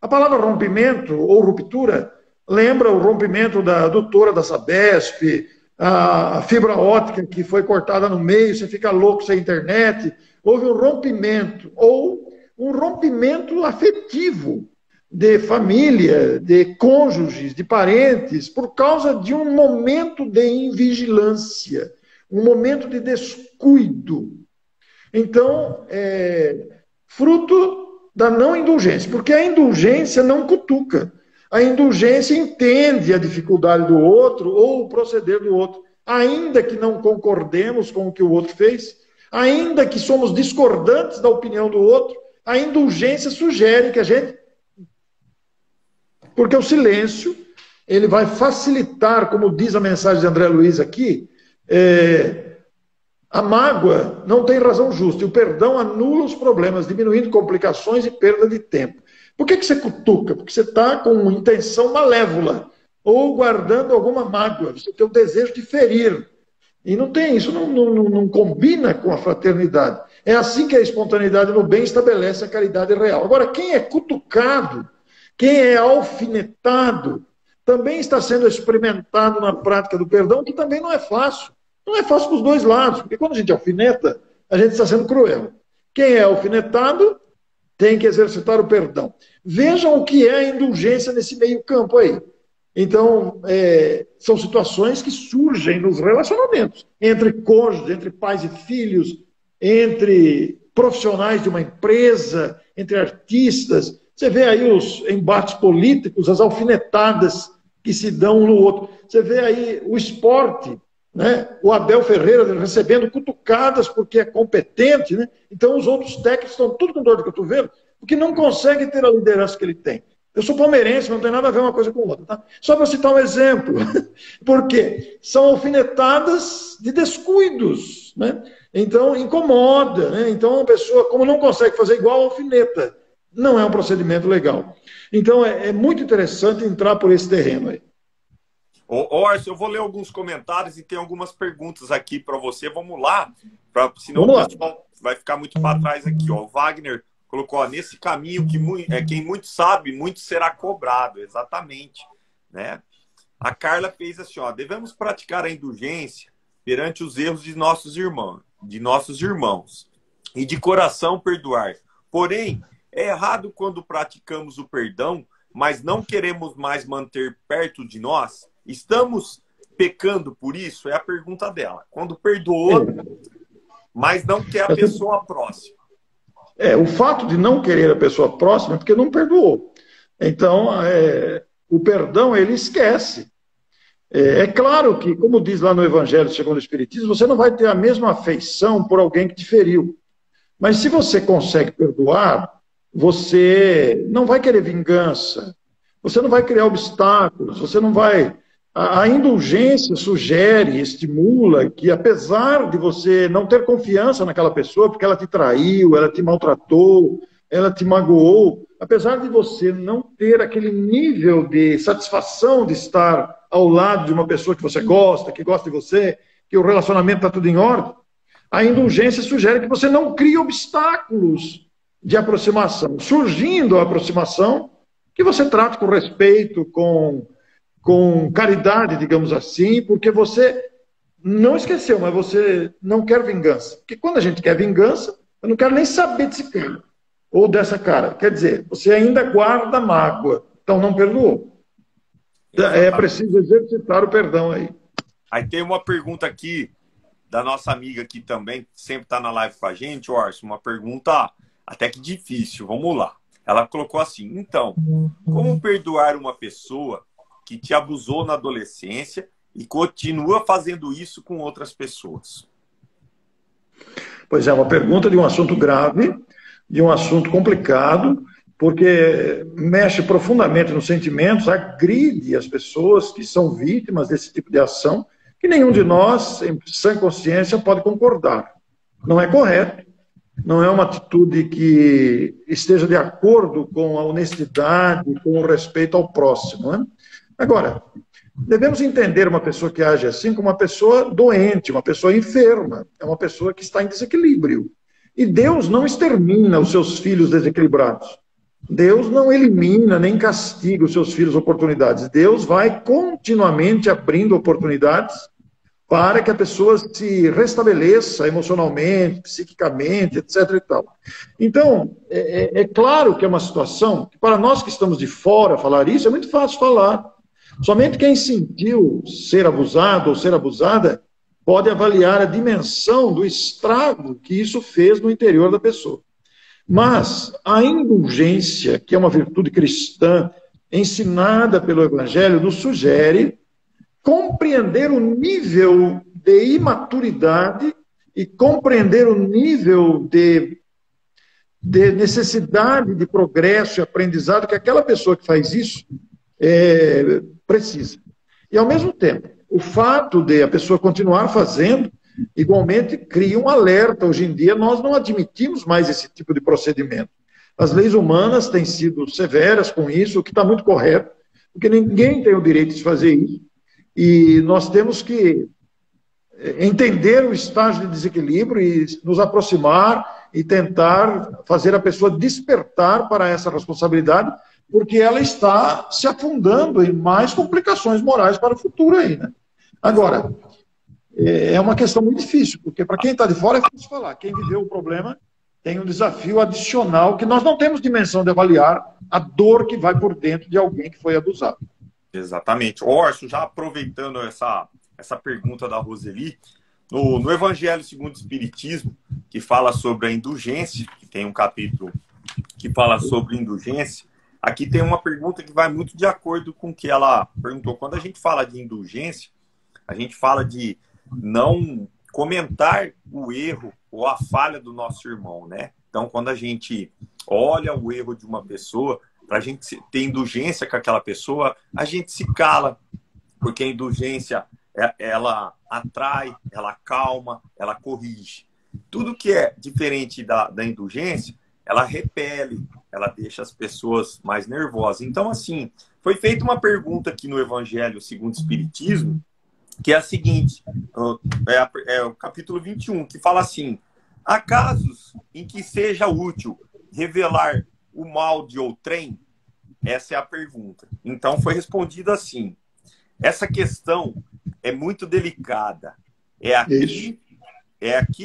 A palavra rompimento ou ruptura lembra o rompimento da adutora da Sabesp, a fibra ótica que foi cortada no meio, você fica louco sem internet. Houve um rompimento, ou um rompimento afetivo de família, de cônjuges, de parentes, por causa de um momento de invigilância, um momento de descuido. Então, fruto da não indulgência, porque a indulgência não cutuca. A indulgência entende a dificuldade do outro ou o proceder do outro, ainda que não concordemos com o que o outro fez, ainda que somos discordantes da opinião do outro, a indulgência sugere que a gente... Porque o silêncio, ele vai facilitar, como diz a mensagem de André Luiz aqui, a mágoa não tem razão justa, e o perdão anula os problemas, diminuindo complicações e perda de tempo. Por que você cutuca? Porque você está com intenção malévola, ou guardando alguma mágoa, você tem o desejo de ferir. E não tem, isso não combina com a fraternidade. É assim que a espontaneidade no bem estabelece a caridade real. Agora, quem é cutucado, quem é alfinetado, também está sendo experimentado na prática do perdão, que também não é fácil. Não é fácil para os dois lados, porque quando a gente alfineta, a gente está sendo cruel. Quem é alfinetado tem que exercitar o perdão. Vejam o que é a indulgência nesse meio campo aí. Então, são situações que surgem nos relacionamentos, entre cônjuges, entre pais e filhos, entre profissionais de uma empresa, entre artistas. Você vê aí os embates políticos, as alfinetadas que se dão um no outro. Você vê aí o esporte, né? O Abel Ferreira recebendo cutucadas porque é competente, né? Então os outros técnicos estão tudo com dor de cotovelo, porque não conseguem ter a liderança que ele tem. Eu sou palmeirense, não tem nada a ver uma coisa com outra, tá? Só para citar um exemplo. Porque são alfinetadas de descuidos, né? Então incomoda, né? Então a pessoa, como não consegue fazer igual, alfineta. Não é um procedimento legal. Então é muito interessante entrar por esse terreno aí. Orson, eu vou ler alguns comentários e tem algumas perguntas aqui para você. Vamos lá, senão Vamos lá. O pessoal vai ficar muito para trás aqui. Ó. O Wagner colocou, ó, nesse caminho que quem muito sabe, muito será cobrado. Exatamente. Né? A Carla fez assim, ó, devemos praticar a indulgência perante os erros de nossos irmãos e de coração perdoar. Porém, é errado quando praticamos o perdão, mas não queremos mais manter perto de nós. Estamos pecando por isso? É a pergunta dela. Quando perdoou, mas não quer a pessoa próxima. O fato de não querer a pessoa próxima é porque não perdoou. Então, o perdão, ele esquece. É claro que, como diz lá no Evangelho segundo o Espiritismo, você não vai ter a mesma afeição por alguém que te feriu. Mas se você consegue perdoar, você não vai querer vingança, você não vai criar obstáculos, você não vai... A indulgência sugere, estimula que, apesar de você não ter confiança naquela pessoa, porque ela te traiu, ela te maltratou, ela te magoou, apesar de você não ter aquele nível de satisfação de estar ao lado de uma pessoa que você gosta, que gosta de você, que o relacionamento está tudo em ordem, a indulgência sugere que você não crie obstáculos de aproximação. Surgindo a aproximação, que você trate com respeito, com caridade, digamos assim, porque você não esqueceu, mas você não quer vingança. Porque quando a gente quer vingança, eu não quero nem saber desse cara, ou dessa cara. Quer dizer, você ainda guarda mágoa, então não perdoou. É preciso exercitar o perdão aí. Aí tem uma pergunta aqui, da nossa amiga aqui também, que sempre está na live com a gente, Orson, uma pergunta até que difícil, vamos lá. Ela colocou assim, então, como perdoar uma pessoa que te abusou na adolescência e continua fazendo isso com outras pessoas? Pois é, uma pergunta de um assunto grave, de um assunto complicado, porque mexe profundamente nos sentimentos, agride as pessoas que são vítimas desse tipo de ação, que nenhum de nós, em sã consciência, pode concordar. Não é correto, não é uma atitude que esteja de acordo com a honestidade, com o respeito ao próximo, né? Agora, devemos entender uma pessoa que age assim como uma pessoa doente, uma pessoa enferma, é uma pessoa que está em desequilíbrio. E Deus não extermina os seus filhos desequilibrados. Deus não elimina nem castiga os seus filhos oportunidades. Deus vai continuamente abrindo oportunidades para que a pessoa se restabeleça emocionalmente, psiquicamente, etc. e tal. Então, é claro que é uma situação que, para nós que estamos de fora falar isso, é muito fácil falar. Somente quem sentiu ser abusado ou ser abusada pode avaliar a dimensão do estrago que isso fez no interior da pessoa. Mas a indulgência, que é uma virtude cristã ensinada pelo Evangelho, nos sugere compreender o nível de imaturidade e compreender o nível de necessidade de progresso e aprendizado que aquela pessoa que faz isso precisa. E, ao mesmo tempo, o fato de a pessoa continuar fazendo, igualmente, cria um alerta. Hoje em dia, nós não admitimos mais esse tipo de procedimento. As leis humanas têm sido severas com isso, o que está muito correto, porque ninguém tem o direito de fazer isso. E nós temos que entender o estágio de desequilíbrio e nos aproximar e tentar fazer a pessoa despertar para essa responsabilidade, porque ela está se afundando em mais complicações morais para o futuro aí, né? Agora, é uma questão muito difícil, porque para quem está de fora é fácil falar. Quem viveu o problema tem um desafio adicional que nós não temos dimensão de avaliar a dor que vai por dentro de alguém que foi abusado. Exatamente. Orson, já aproveitando essa pergunta da Roseli, no Evangelho segundo o Espiritismo, que fala sobre a indulgência, que tem um capítulo que fala sobre indulgência, aqui tem uma pergunta que vai muito de acordo com o que ela perguntou. Quando a gente fala de indulgência, a gente fala de não comentar o erro ou a falha do nosso irmão, né? Então, quando a gente olha o erro de uma pessoa, para a gente ter indulgência com aquela pessoa, a gente se cala, porque a indulgência, ela atrai, ela acalma, ela corrige. Tudo que é diferente da indulgência, ela repele, ela deixa as pessoas mais nervosas. Então, assim, foi feita uma pergunta aqui no Evangelho segundo o Espiritismo, que é a seguinte, é o capítulo 21, que fala assim: há casos em que seja útil revelar o mal de outrem? Essa é a pergunta. Então, foi respondido assim: essa questão é muito delicada. É aqui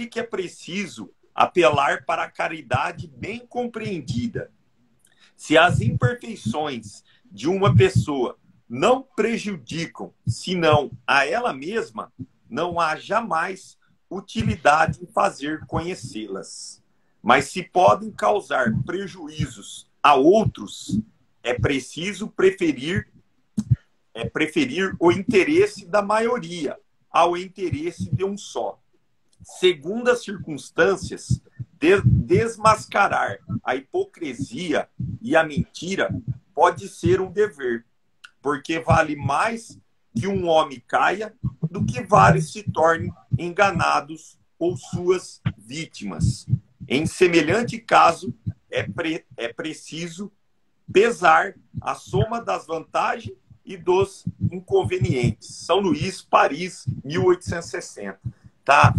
que é preciso apelar para a caridade bem compreendida. Se as imperfeições de uma pessoa não prejudicam, senão a ela mesma, não há jamais utilidade em fazer conhecê-las. Mas se podem causar prejuízos a outros, é preciso preferir o interesse da maioria ao interesse de um só. Segundo as circunstâncias, desmascarar a hipocrisia e a mentira pode ser um dever, porque vale mais que um homem caia do que vários se tornem enganados ou suas vítimas. Em semelhante caso, é preciso pesar a soma das vantagens e dos inconvenientes. São Luís, Paris, 1860. Tá?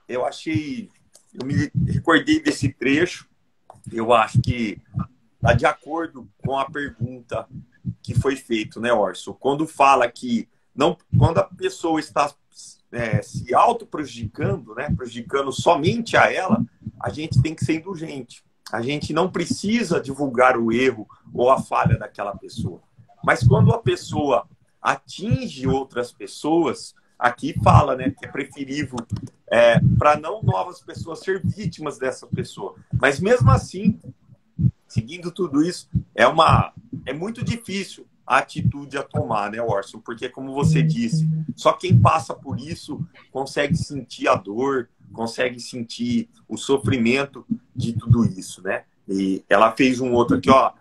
Eu me recordei desse trecho, eu acho que está de acordo com a pergunta que foi feita, né, Orson? Quando fala que quando a pessoa está se auto-prejudicando, né, prejudicando somente a ela, a gente tem que ser indulgente. A gente não precisa divulgar o erro ou a falha daquela pessoa. Mas quando a pessoa atinge outras pessoas, aqui fala, né, que é preferível para não novas pessoas ser vítimas dessa pessoa. Mas mesmo assim, seguindo tudo isso, é muito difícil a atitude a tomar, né, Orson? Porque, como você disse, só quem passa por isso consegue sentir a dor, consegue sentir o sofrimento de tudo isso, né? E ela fez um outro aqui, ó.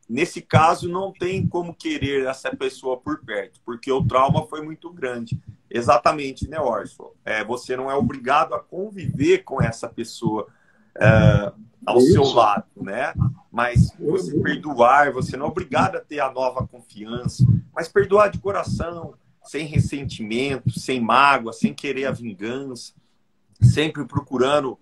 Nesse caso, não tem como querer essa pessoa por perto, porque o trauma foi muito grande. Exatamente, né, Orson? Você não é obrigado a conviver com essa pessoa ao seu lado, né? Mas você perdoar, você não é obrigado a ter a nova confiança, mas perdoar de coração, sem ressentimento, sem mágoa, sem querer a vingança, sempre procurando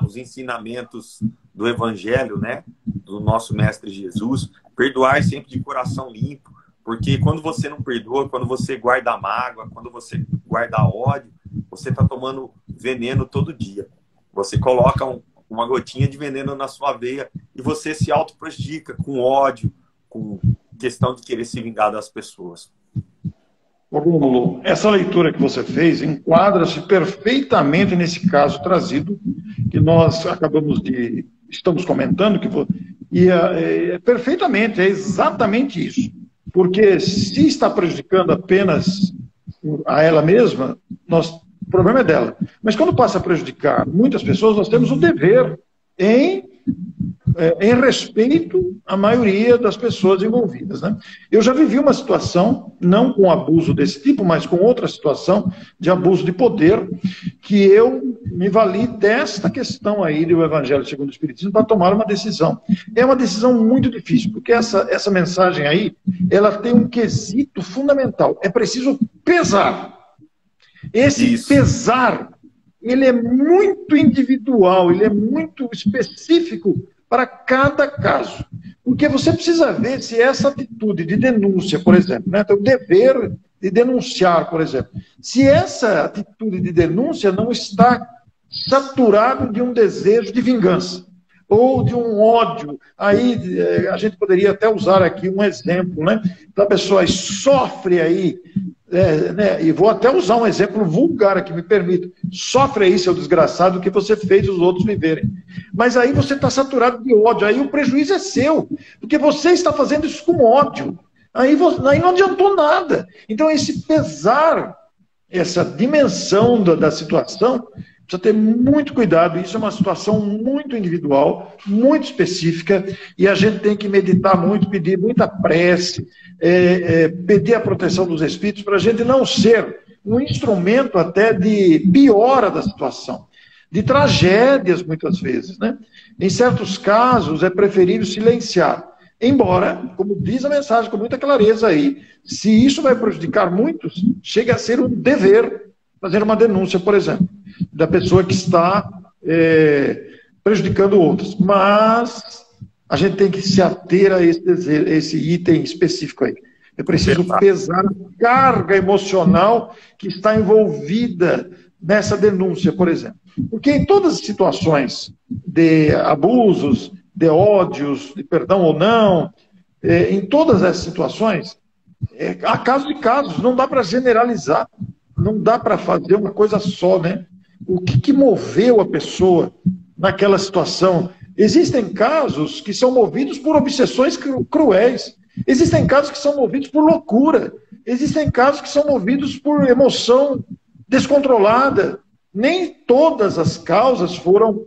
os ensinamentos do Evangelho, né? Do nosso Mestre Jesus. Perdoar sempre de coração limpo, porque quando você não perdoa, quando você guarda mágoa, quando você guarda ódio, você está tomando veneno todo dia. Você coloca uma gotinha de veneno na sua veia e você se auto-prejudica com ódio, com questão de querer se vingar das pessoas. Rômulo, essa leitura que você fez enquadra-se perfeitamente nesse caso trazido, que nós estamos comentando, perfeitamente, é exatamente isso. Porque se está prejudicando apenas a ela mesma, o problema é dela. Mas quando passa a prejudicar muitas pessoas, nós temos o dever em respeito à maioria das pessoas envolvidas, né? Eu já vivi uma situação, não com abuso desse tipo, mas com outra situação de abuso de poder, que eu me vali desta questão aí do Evangelho segundo o Espiritismo para tomar uma decisão. É uma decisão muito difícil, porque essa mensagem aí, ela tem um quesito fundamental. É preciso pesar. Esse pesar, ele é muito individual, ele é muito específico para cada caso. Porque você precisa ver se essa atitude de denúncia, por exemplo, né, o dever de denunciar, por exemplo, se essa atitude de denúncia não está saturado de um desejo de vingança ou de um ódio. Aí a gente poderia até usar aqui um exemplo, né, da pessoa sofre aí, e vou até usar um exemplo vulgar aqui, me permita. Sofre aí, seu desgraçado, o que você fez os outros viverem. Mas aí você está saturado de ódio, aí o prejuízo é seu, porque você está fazendo isso com ódio. Aí não adiantou nada. Então, esse pesar, essa dimensão da situação, precisa ter muito cuidado. Isso é uma situação muito individual, muito específica, e a gente tem que meditar muito, pedir muita prece, pedir a proteção dos espíritos, para a gente não ser um instrumento até de piora da situação, de tragédias muitas vezes, né? Em certos casos é preferível silenciar, embora, como diz a mensagem com muita clareza aí, se isso vai prejudicar muitos, chega a ser um dever fazer uma denúncia, por exemplo, da pessoa que está prejudicando outros. Mas a gente tem que se ater a esse item específico aí. É preciso pesar a carga emocional que está envolvida nessa denúncia, por exemplo. Porque em todas as situações de abusos, de ódios, de perdão ou não, em todas essas situações, há casos de casos, não dá para generalizar, não dá para fazer uma coisa só, né? O que moveu a pessoa naquela situação? Existem casos que são movidos por obsessões cruéis. Existem casos que são movidos por loucura. Existem casos que são movidos por emoção descontrolada. Nem todas as causas foram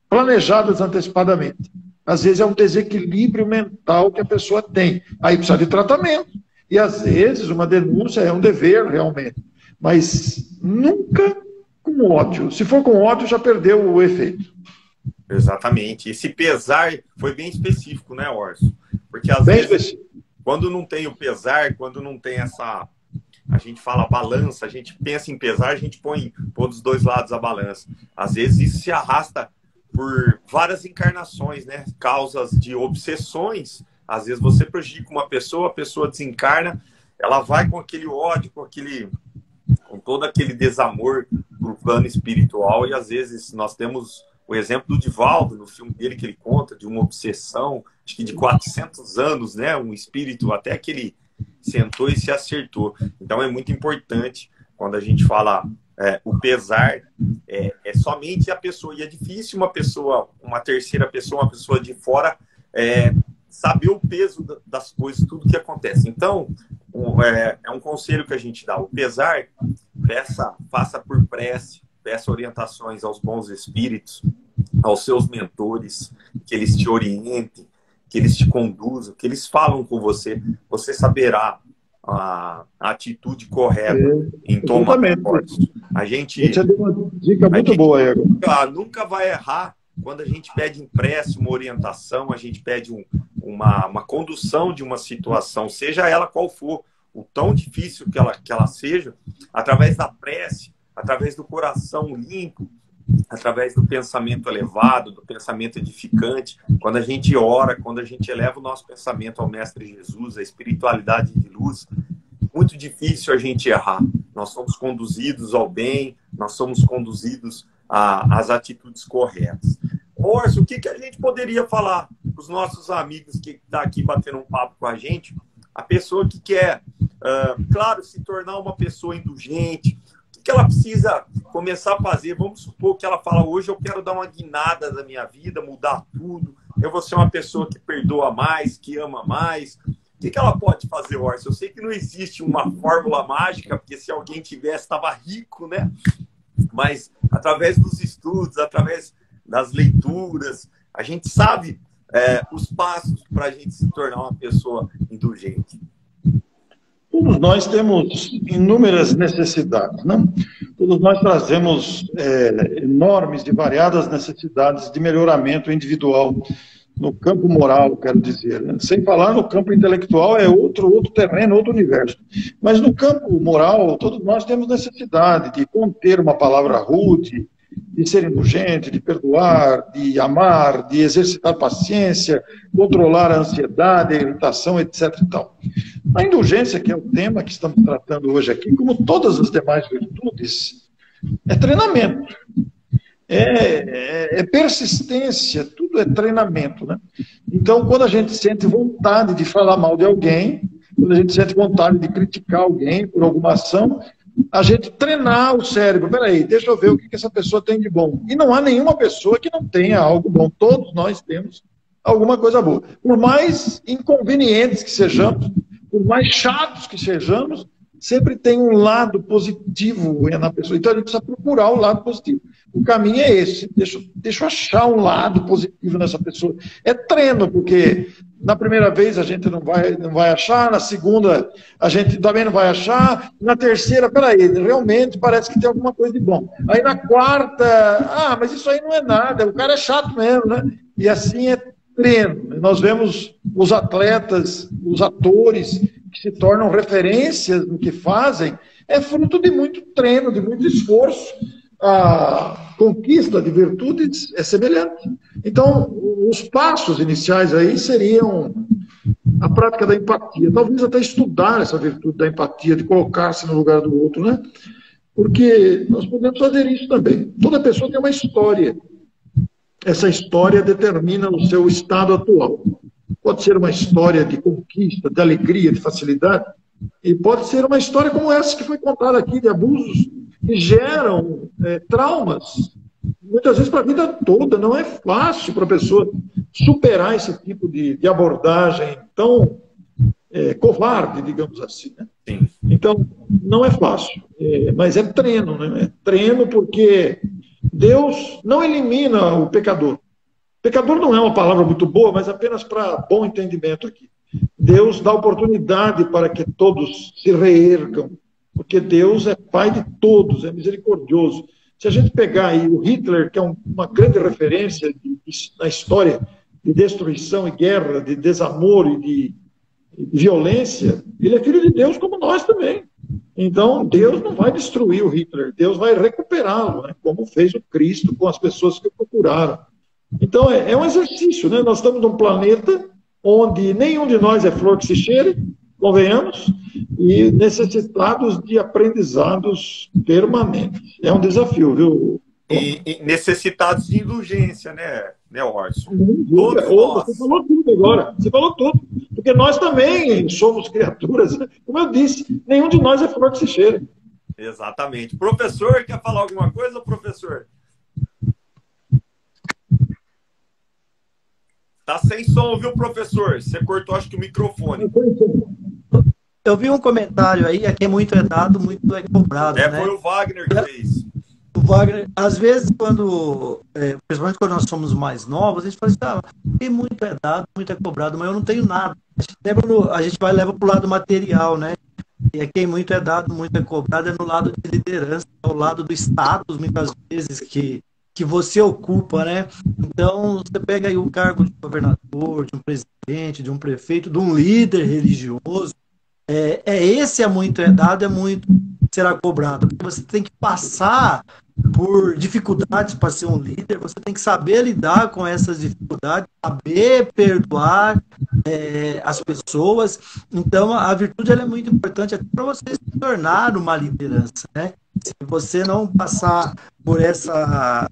planejadas antecipadamente. Às vezes é um desequilíbrio mental que a pessoa tem. Aí precisa de tratamento. E às vezes uma denúncia é um dever realmente. Mas nunca com ódio. Se for com ódio, já perdeu o efeito. Exatamente. Esse pesar foi bem específico, né, Orson? Porque às vezes, quando não tem o pesar, quando não tem essa... A gente fala balança, a gente pensa em pesar, a gente põe dos dois lados a balança. Às vezes isso se arrasta por várias encarnações, né? Causas de obsessões. Às vezes você prejudica uma pessoa, a pessoa desencarna, ela vai com aquele ódio, com todo aquele desamor pro plano espiritual, e às vezes nós temos o exemplo do Divaldo, no filme dele que ele conta, de uma obsessão, acho que de 400 anos, né? Um espírito até que ele sentou e se acertou. Então é muito importante, quando a gente fala o pesar, é somente a pessoa, e é difícil uma terceira pessoa, uma pessoa de fora, saber o peso das coisas, tudo que acontece. Então, é um conselho que a gente dá. O pesar, faça por prece, peça orientações aos bons espíritos, aos seus mentores, que eles te orientem, que eles te conduzam, que eles falam com você, você saberá a atitude correta em tomar cortes. A gente, você deu uma dica muito boa, Ego. Nunca vai errar quando a gente pede empréstimo, orientação, a gente pede uma condução de uma situação, seja ela qual for, o tão difícil que ela seja, através da prece, através do coração limpo, através do pensamento elevado, do pensamento edificante. Quando a gente ora, quando a gente eleva o nosso pensamento ao Mestre Jesus, a espiritualidade de luz, muito difícil a gente errar. Nós somos conduzidos ao bem, nós somos conduzidos às atitudes corretas. Orson, o que a gente poderia falar para os nossos amigos que estão aqui batendo um papo com a gente? A pessoa que quer, claro, se tornar uma pessoa indulgente, o que ela precisa começar a fazer? Vamos supor que ela fala, hoje eu quero dar uma guinada na minha vida, mudar tudo, eu vou ser uma pessoa que perdoa mais, que ama mais. O que ela pode fazer, Orson? Eu sei que não existe uma fórmula mágica, porque se alguém tivesse, estava rico, né? Mas através dos estudos, através das leituras, a gente sabe os passos para a gente se tornar uma pessoa indulgente. Todos nós temos inúmeras necessidades, né? Todos nós trazemos enormes e variadas necessidades de melhoramento individual no campo moral, quero dizer, né? Sem falar no campo intelectual, é outro terreno, outro universo. Mas no campo moral, todos nós temos necessidade de conter uma palavra rude, de ser indulgente, de perdoar, de amar, de exercitar paciência, controlar a ansiedade, a irritação, etc. e tal. A indulgência, que é o tema que estamos tratando hoje aqui, como todas as demais virtudes, é treinamento. É persistência, tudo é treinamento, né? Então, quando a gente sente vontade de falar mal de alguém, quando a gente sente vontade de criticar alguém por alguma ação, a gente treinar o cérebro. Peraí, deixa eu ver o que essa pessoa tem de bom. E não há nenhuma pessoa que não tenha algo bom. Todos nós temos alguma coisa boa. Por mais inconvenientes que sejamos, por mais chatos que sejamos, sempre tem um lado positivo na pessoa. Então a gente precisa procurar o lado positivo. O caminho é esse. Deixa eu achar um lado positivo nessa pessoa. É treino, porque na primeira vez a gente não vai achar, na segunda a gente também não vai achar, na terceira, peraí, realmente parece que tem alguma coisa de bom. Aí na quarta, mas isso aí não é nada, o cara é chato mesmo, né? E assim é treino. Nós vemos os atletas, os atores que se tornam referências no que fazem, é fruto de muito treino, de muito esforço. A conquista de virtudes é semelhante. Então, os passos iniciais aí seriam a prática da empatia. Talvez até estudar essa virtude da empatia, de colocar-se no lugar do outro, né? Porque nós podemos fazer isso também. Toda pessoa tem uma história. Essa história determina o seu estado atual. Pode ser uma história de conquista, de alegria, de facilidade, e pode ser uma história como essa que foi contada aqui, de abusos, que geram traumas, muitas vezes para a vida toda. Não é fácil para a pessoa superar esse tipo de abordagem tão covarde, digamos assim, né? Sim. Então, não é fácil, mas é treino, né? É treino porque Deus não elimina o pecador. Pecador não é uma palavra muito boa, mas apenas para bom entendimento aqui. Deus dá oportunidade para que todos se reergam, porque Deus é pai de todos, é misericordioso. Se a gente pegar aí o Hitler, que é uma grande referência na história de destruição e guerra, de desamor e de violência, ele é filho de Deus como nós também. Então, Deus não vai destruir o Hitler, Deus vai recuperá-lo, né? Como fez o Cristo com as pessoas que o procuraram. Então, é um exercício, né? Nós estamos num planeta onde nenhum de nós é flor que se cheire, convenhamos, e necessitados de aprendizados permanentes. É um desafio, viu? E necessitados de indulgência, né, Orson? Você falou tudo agora, você falou tudo. Porque nós também somos criaturas, como eu disse, nenhum de nós é flor que se cheire. Exatamente. Professor, quer falar alguma coisa, professor? Tá sem som, viu, professor? Você cortou, acho que o microfone. Eu vi um comentário aí, aqui é muito dado, muito é cobrado, né? Foi o Wagner que fez. O Wagner, às vezes, principalmente quando nós somos mais novos, a gente fala assim, tem muito é dado, muito é cobrado, mas eu não tenho nada. A gente leva para o lado material, né? E quem muito é dado, muito é cobrado, é no lado de liderança, ao lado do status, muitas vezes, que você ocupa, né? Então, você pega aí o cargo de governador, de um presidente, de um prefeito, de um líder religioso, esse é muito é dado, é muito será cobrado. Porque você tem que passar por dificuldades para ser um líder, você tem que saber lidar com essas dificuldades, saber perdoar as pessoas. Então, a virtude ela é muito importante até para você se tornar uma liderança, né? Se você não passar por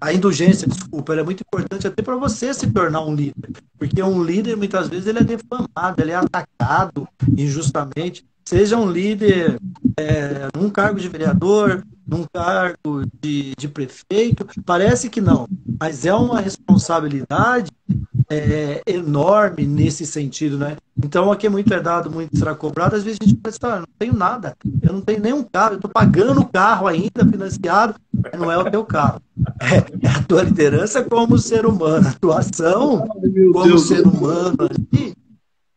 a indulgência, desculpa, ela é muito importante até para você se tornar um líder. Porque um líder, muitas vezes, ele é defamado, ele é atacado injustamente. Seja um líder num cargo de vereador, num cargo de prefeito, parece que não, mas é uma responsabilidade enorme nesse sentido, né? Então, aqui muito é dado, muito será cobrado. Às vezes a gente pensa, não tenho nada, eu não tenho nenhum carro, eu estou pagando o carro ainda, financiado, mas não é o teu carro. É a tua liderança como ser humano, a atuação como ser humano ali,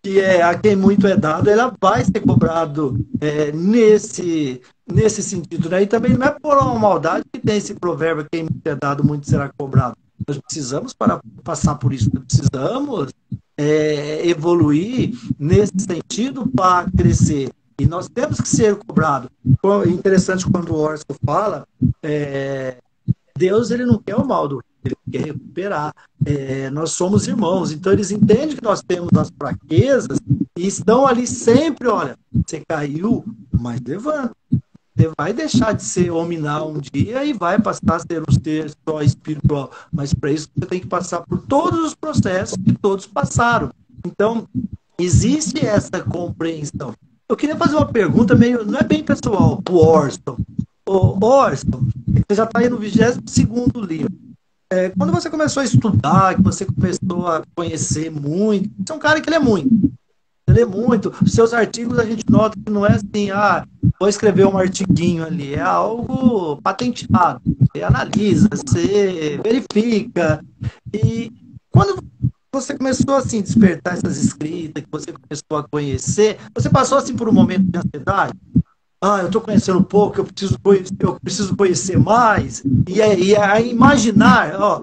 que a quem muito é dado, ela vai ser cobrado nesse sentido, né? E também não é por uma maldade que tem esse provérbio, quem muito é dado, muito será cobrado. Nós precisamos passar por isso, nós precisamos evoluir nesse sentido para crescer. E nós temos que ser cobrados. Interessante quando o Orson fala, Deus ele não quer o mal do reino, ele quer recuperar. Nós somos irmãos, então eles entendem que nós temos as fraquezas e estão ali sempre, olha, você caiu, mas levanta. Você vai deixar de ser hominal um dia e vai passar a ser um ser só espiritual. Mas para isso você tem que passar por todos os processos que todos passaram. Então, existe essa compreensão. Eu queria fazer uma pergunta meio, não é bem pessoal, para o Orson. Orson, você já está aí no 22º livro. Quando você começou a estudar, que você começou a conhecer muito, você é um cara que lê muito. Lê muito. Os seus artigos a gente nota que não é assim, vou escrever um artiguinho ali, é algo patenteado. Você analisa, você verifica. E quando você começou assim, a despertar essas escritas, que você começou a conhecer, você passou assim por um momento de ansiedade? Eu estou conhecendo pouco, eu preciso conhecer mais. E a imaginar,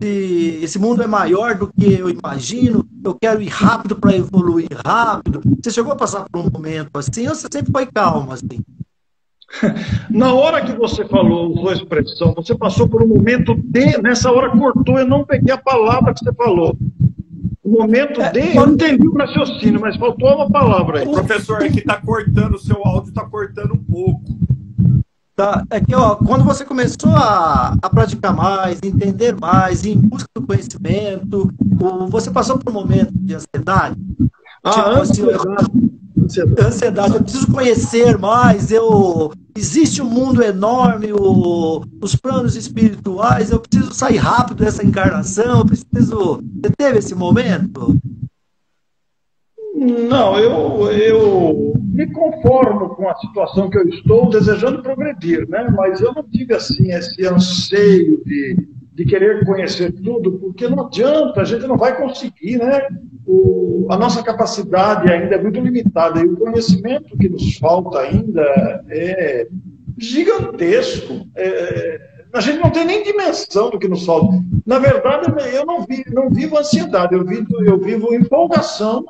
esse mundo é maior do que eu imagino, eu quero ir rápido para evoluir rápido. Você chegou a passar por um momento assim, ou você sempre foi calmo assim? Na hora que você falou, usou a expressão, você passou por um momento nessa hora cortou, eu não peguei a palavra que você falou. O momento eu entendi o raciocínio, mas faltou uma palavra aí. Professor, é que está cortando, o seu áudio está cortando um pouco. Tá, quando você começou a praticar mais, entender mais, em busca do conhecimento, você passou por um momento de ansiedade? Ansiedade, eu preciso conhecer mais, existe um mundo enorme, os planos espirituais, eu preciso sair rápido dessa encarnação, Você teve esse momento? Não, eu me conformo com a situação que eu estou, desejando progredir, né? Mas eu não tive assim esse anseio de querer conhecer tudo, porque não adianta, a gente não vai conseguir, né? A nossa capacidade ainda é muito limitada e o conhecimento que nos falta ainda é gigantesco. A gente não tem nem dimensão do que nos falta. Na verdade, eu não vivo ansiedade, eu vivo empolgação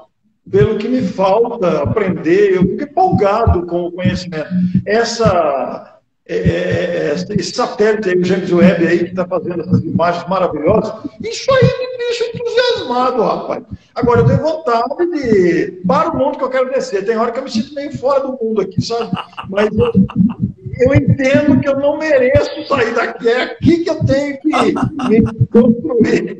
pelo que me falta aprender, eu fico empolgado com o conhecimento. Esse satélite aí, o James Webb aí, que está fazendo essas imagens maravilhosas, isso aí me deixa entusiasmado, rapaz. Agora, eu tenho vontade de para o mundo que eu quero descer. Tem hora que eu me sinto meio fora do mundo aqui, sabe? Mas eu entendo que eu não mereço sair daqui. É aqui que eu tenho que me construir.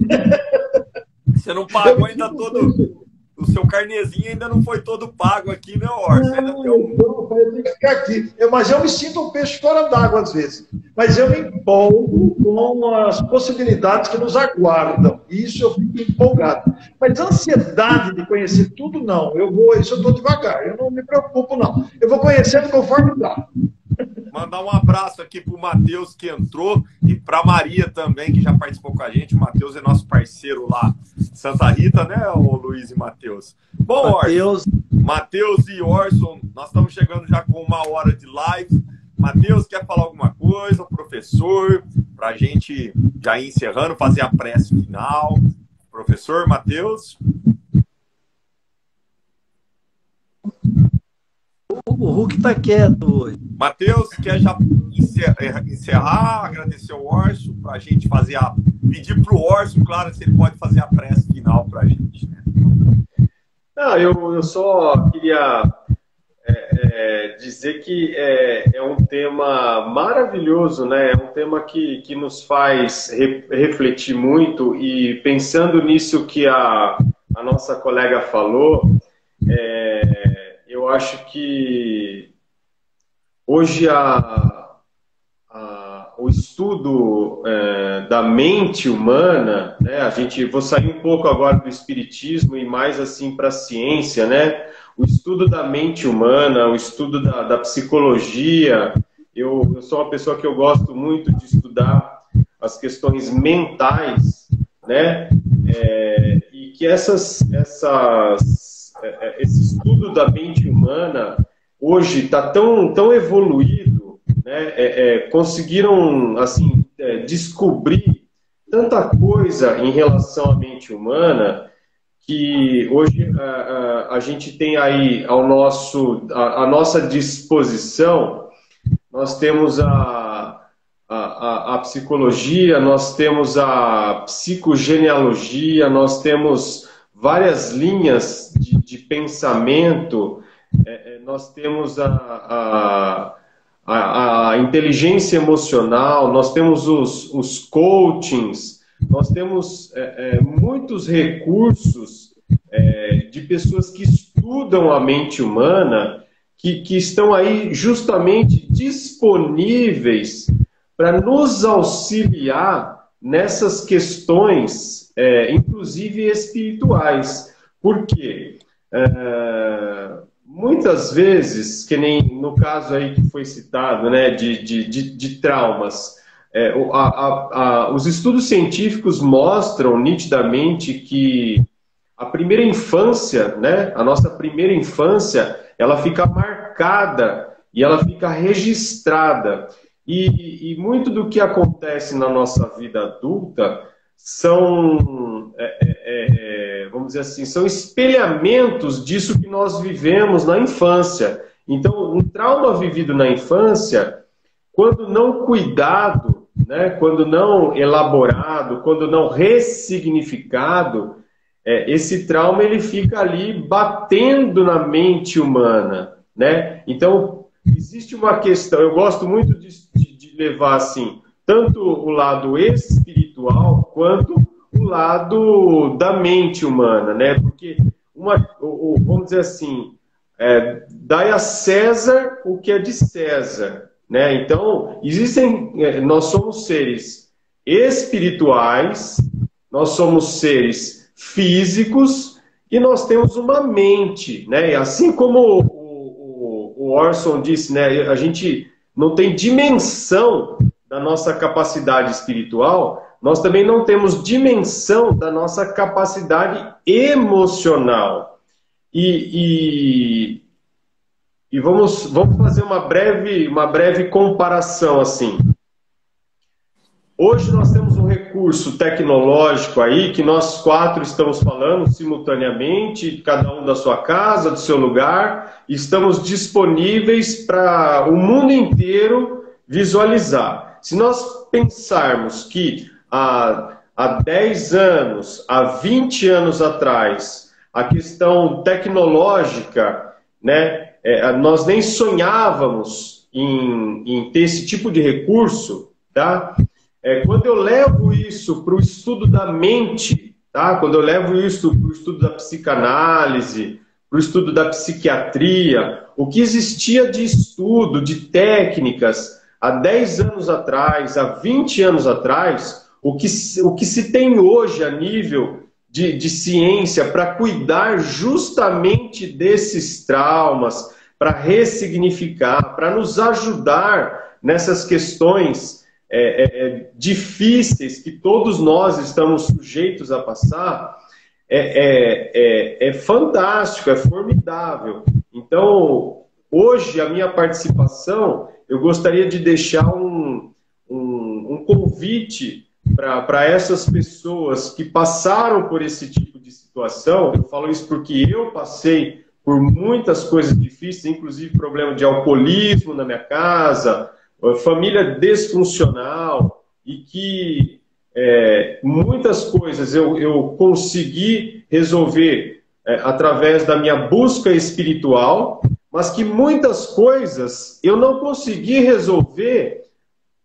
Você não pagou ainda todo... O seu carnezinho ainda não foi todo pago aqui, né, Orson? Eu tenho que ficar aqui. Mas eu me sinto um peixe fora d'água às vezes. Mas eu me empolgo com as possibilidades que nos aguardam. Isso eu fico empolgado. Mas ansiedade de conhecer tudo, não. Isso eu estou devagar. Eu não me preocupo, não. Eu vou conhecendo conforme dá. Mandar um abraço aqui para o Matheus, que entrou, e para a Maria também, que já participou com a gente. O Matheus é nosso parceiro lá em Santa Rita, né, o Luiz e Matheus? Bom, Matheus e Orson, nós estamos chegando já com 1 hora de live. Matheus, quer falar alguma coisa? O professor, para a gente já ir encerrando, fazer a prece final. Professor Matheus? O Hulk está quieto hoje. Matheus, quer já encerrar, agradecer ao Orson, para a gente fazer pedir para o Orson, claro, se ele pode fazer a prece final para a gente. Não, eu só queria dizer que é um tema maravilhoso, né? É um tema que nos faz refletir muito, e pensando nisso que a nossa colega falou, eu acho que hoje o estudo da mente humana, né, vou sair um pouco agora do espiritismo e mais assim para a ciência, né? O estudo da mente humana, o estudo da psicologia. Eu sou uma pessoa que eu gosto muito de estudar as questões mentais, né? E que esse estudo da mente humana hoje está tão evoluído, né? Conseguiram assim descobrir tanta coisa em relação à mente humana, que hoje a gente tem aí a nossa disposição. Nós temos a psicologia, nós temos a psicogenealogia, nós temos várias linhas de pensamento, nós temos a inteligência emocional, nós temos os coachings, nós temos muitos recursos de pessoas que estudam a mente humana, que estão aí justamente disponíveis para nos auxiliar nessas questões, inclusive espirituais. Por quê? Muitas vezes, que nem no caso aí que foi citado, né, de traumas, os estudos científicos mostram nitidamente que a primeira infância, né, a nossa primeira infância, ela fica marcada e ela fica registrada. E muito do que acontece na nossa vida adulta são, vamos dizer assim, são espelhamentos disso que nós vivemos na infância. Então, um trauma vivido na infância, quando não cuidado, né, quando não elaborado, quando não ressignificado, esse trauma ele fica ali batendo na mente humana, né? Então, existe uma questão, eu gosto muito de levar assim, tanto o lado espiritual quanto o lado da mente humana, né? Porque, vamos dizer assim, dai a César o que é de César, né? Então, nós somos seres espirituais, nós somos seres físicos e nós temos uma mente, né? E assim como o Orson disse, né? A gente não tem dimensão da nossa capacidade espiritual, nós também não temos dimensão da nossa capacidade emocional. E vamos fazer uma breve comparação assim. Hoje nós temos um recurso tecnológico aí que nós 4 estamos falando simultaneamente, cada um da sua casa, do seu lugar, estamos disponíveis para o mundo inteiro visualizar. Se nós pensarmos que há 10 anos, há 20 anos atrás, a questão tecnológica, né, nós nem sonhávamos em ter esse tipo de recurso, tá? Quando eu levo isso para o estudo da mente, tá? Quando eu levo isso para o estudo da psicanálise, para o estudo da psiquiatria, o que existia de estudo, de técnicas, há 10 anos atrás, há 20 anos atrás, o que se tem hoje a nível de ciência para cuidar justamente desses traumas, para ressignificar, para nos ajudar nessas questões difíceis que todos nós estamos sujeitos a passar, é fantástico, é formidável. Então, hoje, a minha participação, eu gostaria de deixar um convite para essas pessoas que passaram por esse tipo de situação. Eu falo isso porque eu passei por muitas coisas difíceis, inclusive problema de alcoolismo na minha casa, família disfuncional, e que muitas coisas eu consegui resolver através da minha busca espiritual, mas que muitas coisas eu não consegui resolver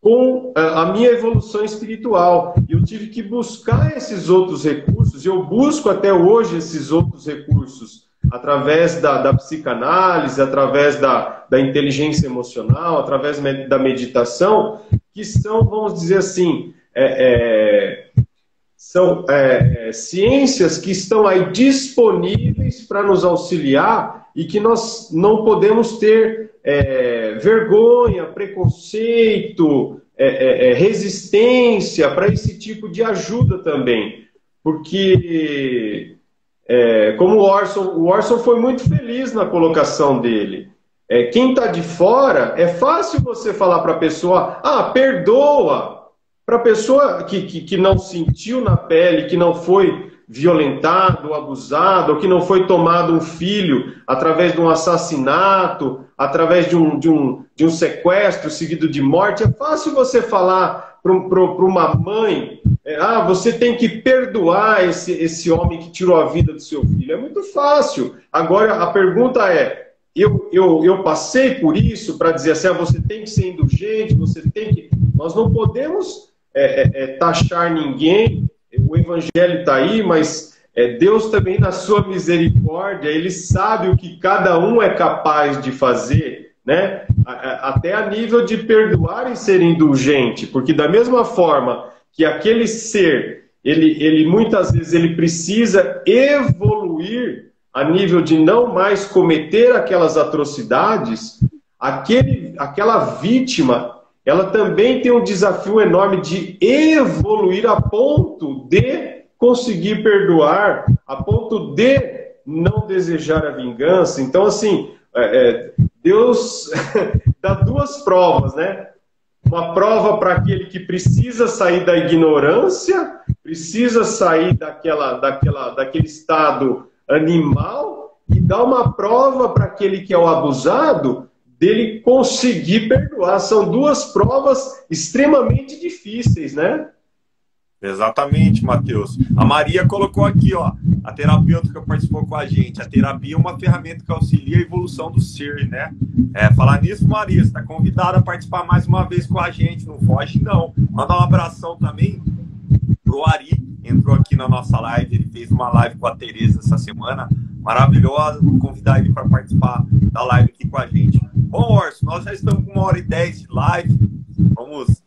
com a minha evolução espiritual. Eu tive que buscar esses outros recursos, eu busco até hoje esses outros recursos, através da psicanálise, através da inteligência emocional, através da meditação, que são, vamos dizer assim, são ciências que estão aí disponíveis para nos auxiliar e que nós não podemos ter vergonha, preconceito, resistência para esse tipo de ajuda também. Porque, como o Orson foi muito feliz na colocação dele. Quem está de fora, é fácil você falar para a pessoa, perdoa. Para a pessoa que não sentiu na pele, que não foi violentado, abusado, ou que não foi tomado um filho através de um assassinato, através de um sequestro seguido de morte, é fácil você falar para uma mãe, você tem que perdoar esse homem que tirou a vida do seu filho. É muito fácil. Agora, a pergunta é, eu passei por isso para dizer assim, você tem que ser indulgente, você tem que... Nós não podemos taxar ninguém, o evangelho está aí, mas Deus também, na sua misericórdia, Ele sabe o que cada um é capaz de fazer, né? Até a nível de perdoar e ser indulgente, porque da mesma forma que aquele ser, ele muitas vezes ele precisa evoluir a nível de não mais cometer aquelas atrocidades, aquela vítima, ela também tem um desafio enorme de evoluir a ponto de conseguir perdoar, a ponto de não desejar a vingança. Então, assim, Deus dá duas provas, né? Uma prova para aquele que precisa sair da ignorância, precisa sair daquele estado animal, e dá uma prova para aquele que é o abusado, dele conseguir perdoar. São duas provas extremamente difíceis, né? Exatamente, Matheus. A Maria colocou aqui, ó, a terapeuta que participou com a gente. A terapia é uma ferramenta que auxilia a evolução do ser, né? Falar nisso, Maria, você está convidada a participar mais uma vez com a gente. Não foge, não. Manda um abração também pro Ari. Entrou aqui na nossa live. Ele fez uma live com a Tereza essa semana. Maravilhosa. Vou convidar ele para participar da live aqui com a gente. Bom, Orson, nós já estamos com 1h10 de live. Vamos,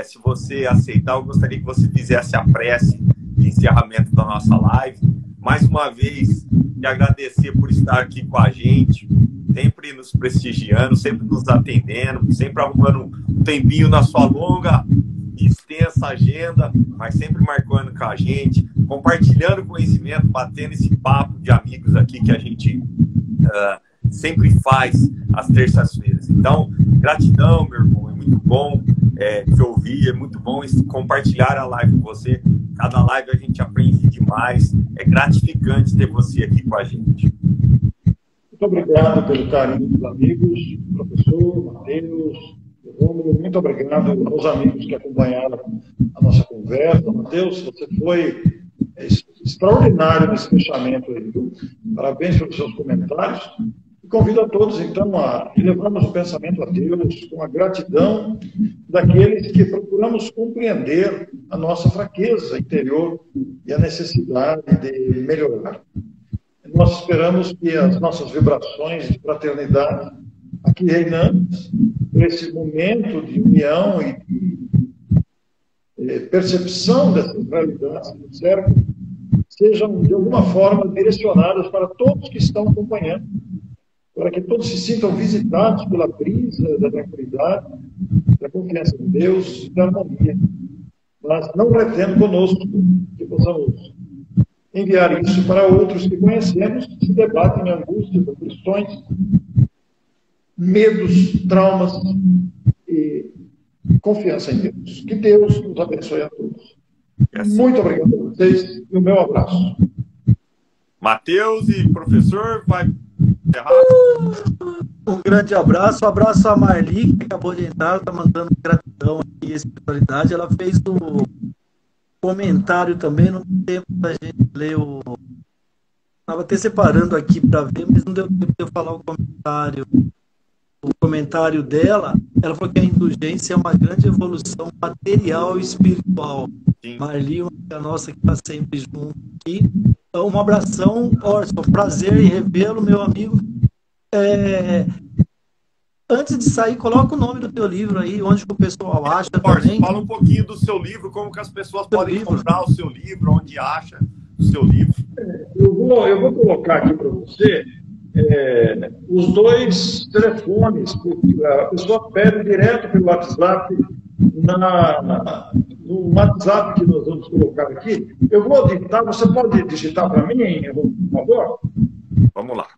se você aceitar, eu gostaria que você fizesse a prece de encerramento da nossa live. Mais uma vez, te agradecer por estar aqui com a gente, sempre nos prestigiando, sempre nos atendendo, sempre arrumando um tempinho na sua longa e extensa agenda, mas sempre marcando com a gente, compartilhando conhecimento, batendo esse papo de amigos aqui que a gente sempre faz às terças-feiras. Então, gratidão, meu irmão, é muito bom te ouvir, é muito bom compartilhar a live com você. Cada live a gente aprende demais, é gratificante ter você aqui com a gente. Muito obrigado pelo carinho dos amigos, professor, Matheus, Rômulo, muito obrigado aos amigos que acompanharam a nossa conversa. Matheus, você foi extraordinário nesse fechamento aí, viu? Parabéns pelos seus comentários. E convido a todos, então, a elevarmos o pensamento a Deus com a gratidão daqueles que procuramos compreender a nossa fraqueza interior e a necessidade de melhorar. Nós esperamos que as nossas vibrações de fraternidade aqui reinantes, nesse momento de união e de percepção dessas realidades que nos cercam, sejam, de alguma forma, direcionadas para todos que estão acompanhando, para que todos se sintam visitados pela brisa da tranquilidade, da confiança em Deus e da harmonia, mas não retendo conosco, que possamos enviar isso para outros que conhecemos, que se debatem em angústias, aflições, medos, traumas e confiança em Deus. Que Deus nos abençoe a todos. Muito obrigado a vocês e o meu abraço. Mateus e professor, vai encerrar? Um grande abraço, um abraço a Marli, que acabou de entrar, está mandando gratidão e espiritualidade. Ela fez o comentário também, não deu tempo da gente ler o... Estava até separando aqui para ver, mas não deu tempo de eu falar o comentário dela. Ela falou que a indulgência é uma grande evolução material e espiritual. Sim. Marli, uma amiga nossa que está sempre junto aqui. Então, um abração, Orson, prazer em revê-lo, meu amigo. Antes de sair, coloca o nome do teu livro aí, onde que o pessoal acha também. Fala um pouquinho do seu livro, como que as pessoas podem encontrar o seu livro, onde acha o seu livro. Eu vou colocar aqui para você os dois telefones, porque a pessoa pede direto pelo WhatsApp, no WhatsApp que nós vamos colocar aqui. Eu vou digitar, você pode digitar para mim, por favor? Vamos lá.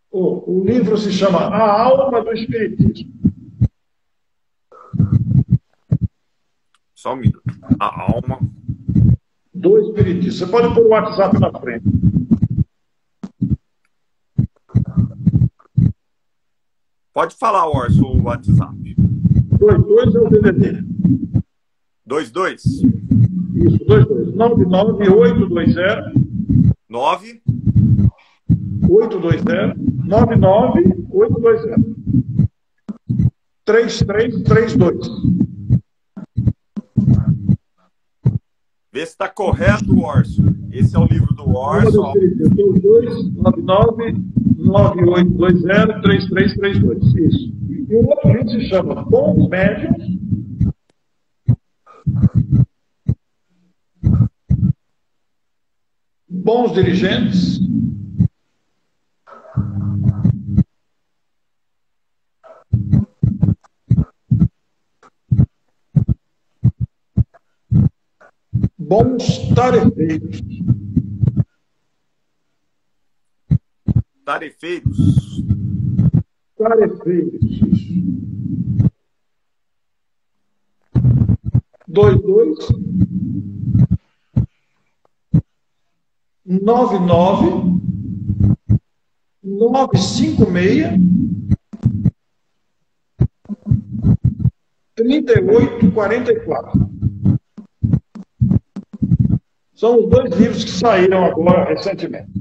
O livro se chama A Alma do Espiritismo. Só um minuto. A Alma Do Espiritismo. Você pode pôr o WhatsApp na frente. Pode falar, Orson, o WhatsApp. 22 é o DVD. 22? Isso, 22. 99820 9 820 99820 3332. Vê se está correto, Orson. Esse é o livro do Orson. 9820 3332. Isso. E o outro livro se chama Bons Médiuns. Bons Dirigentes. Bons Tarefeiros. Tarefeiros. Tarefeiros. 22 99 956 3844. São os dois livros que saíram agora recentemente.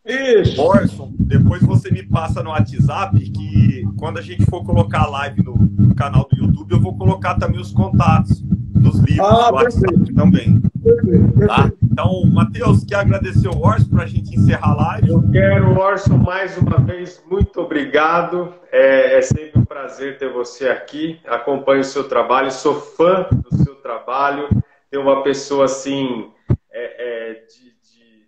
Isso. Orson, depois você me passa no WhatsApp que quando a gente for colocar a live no canal do YouTube, eu vou colocar também os contatos dos livros do WhatsApp perfeito. também. Perfeito. Tá? Então, Mateus, quer agradecer o Orson para a gente encerrar a live? Eu quero, Orson, mais uma vez, muito obrigado. É sempre um prazer ter você aqui. Acompanho o seu trabalho, sou fã do seu trabalho. Ter uma pessoa assim,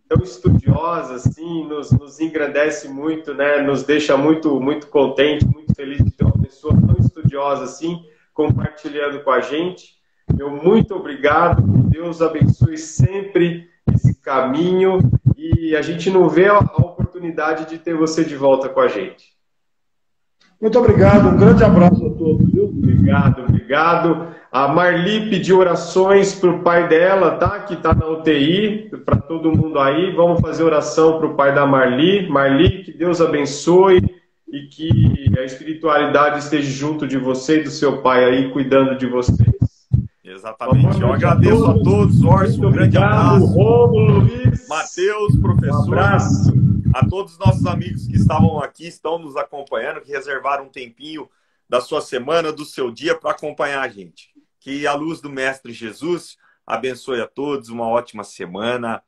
tão estudiosa, assim, nos engrandece muito, né? Nos deixa muito, muito contente, muito feliz de ter uma pessoa tão estudiosa assim, compartilhando com a gente. Meu muito obrigado. Deus abençoe sempre esse caminho e a gente não vê a oportunidade de ter você de volta com a gente. Muito obrigado, um grande abraço a todos. Viu? Obrigado, obrigado. A Marli pediu orações para o pai dela, tá? Que está na UTI, para todo mundo aí. Vamos fazer oração para o pai da Marli. Marli, que Deus abençoe e que a espiritualidade esteja junto de você e do seu pai aí, cuidando de vocês. Exatamente. Eu agradeço a todos, Orson, um grande abraço. Rômulo, Luiz. Mateus, professor. Um abraço. A todos os nossos amigos que estavam aqui, estão nos acompanhando, que reservaram um tempinho da sua semana, do seu dia, para acompanhar a gente. Que a luz do Mestre Jesus abençoe a todos, uma ótima semana.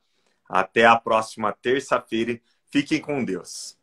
Até a próxima terça-feira. Fiquem com Deus.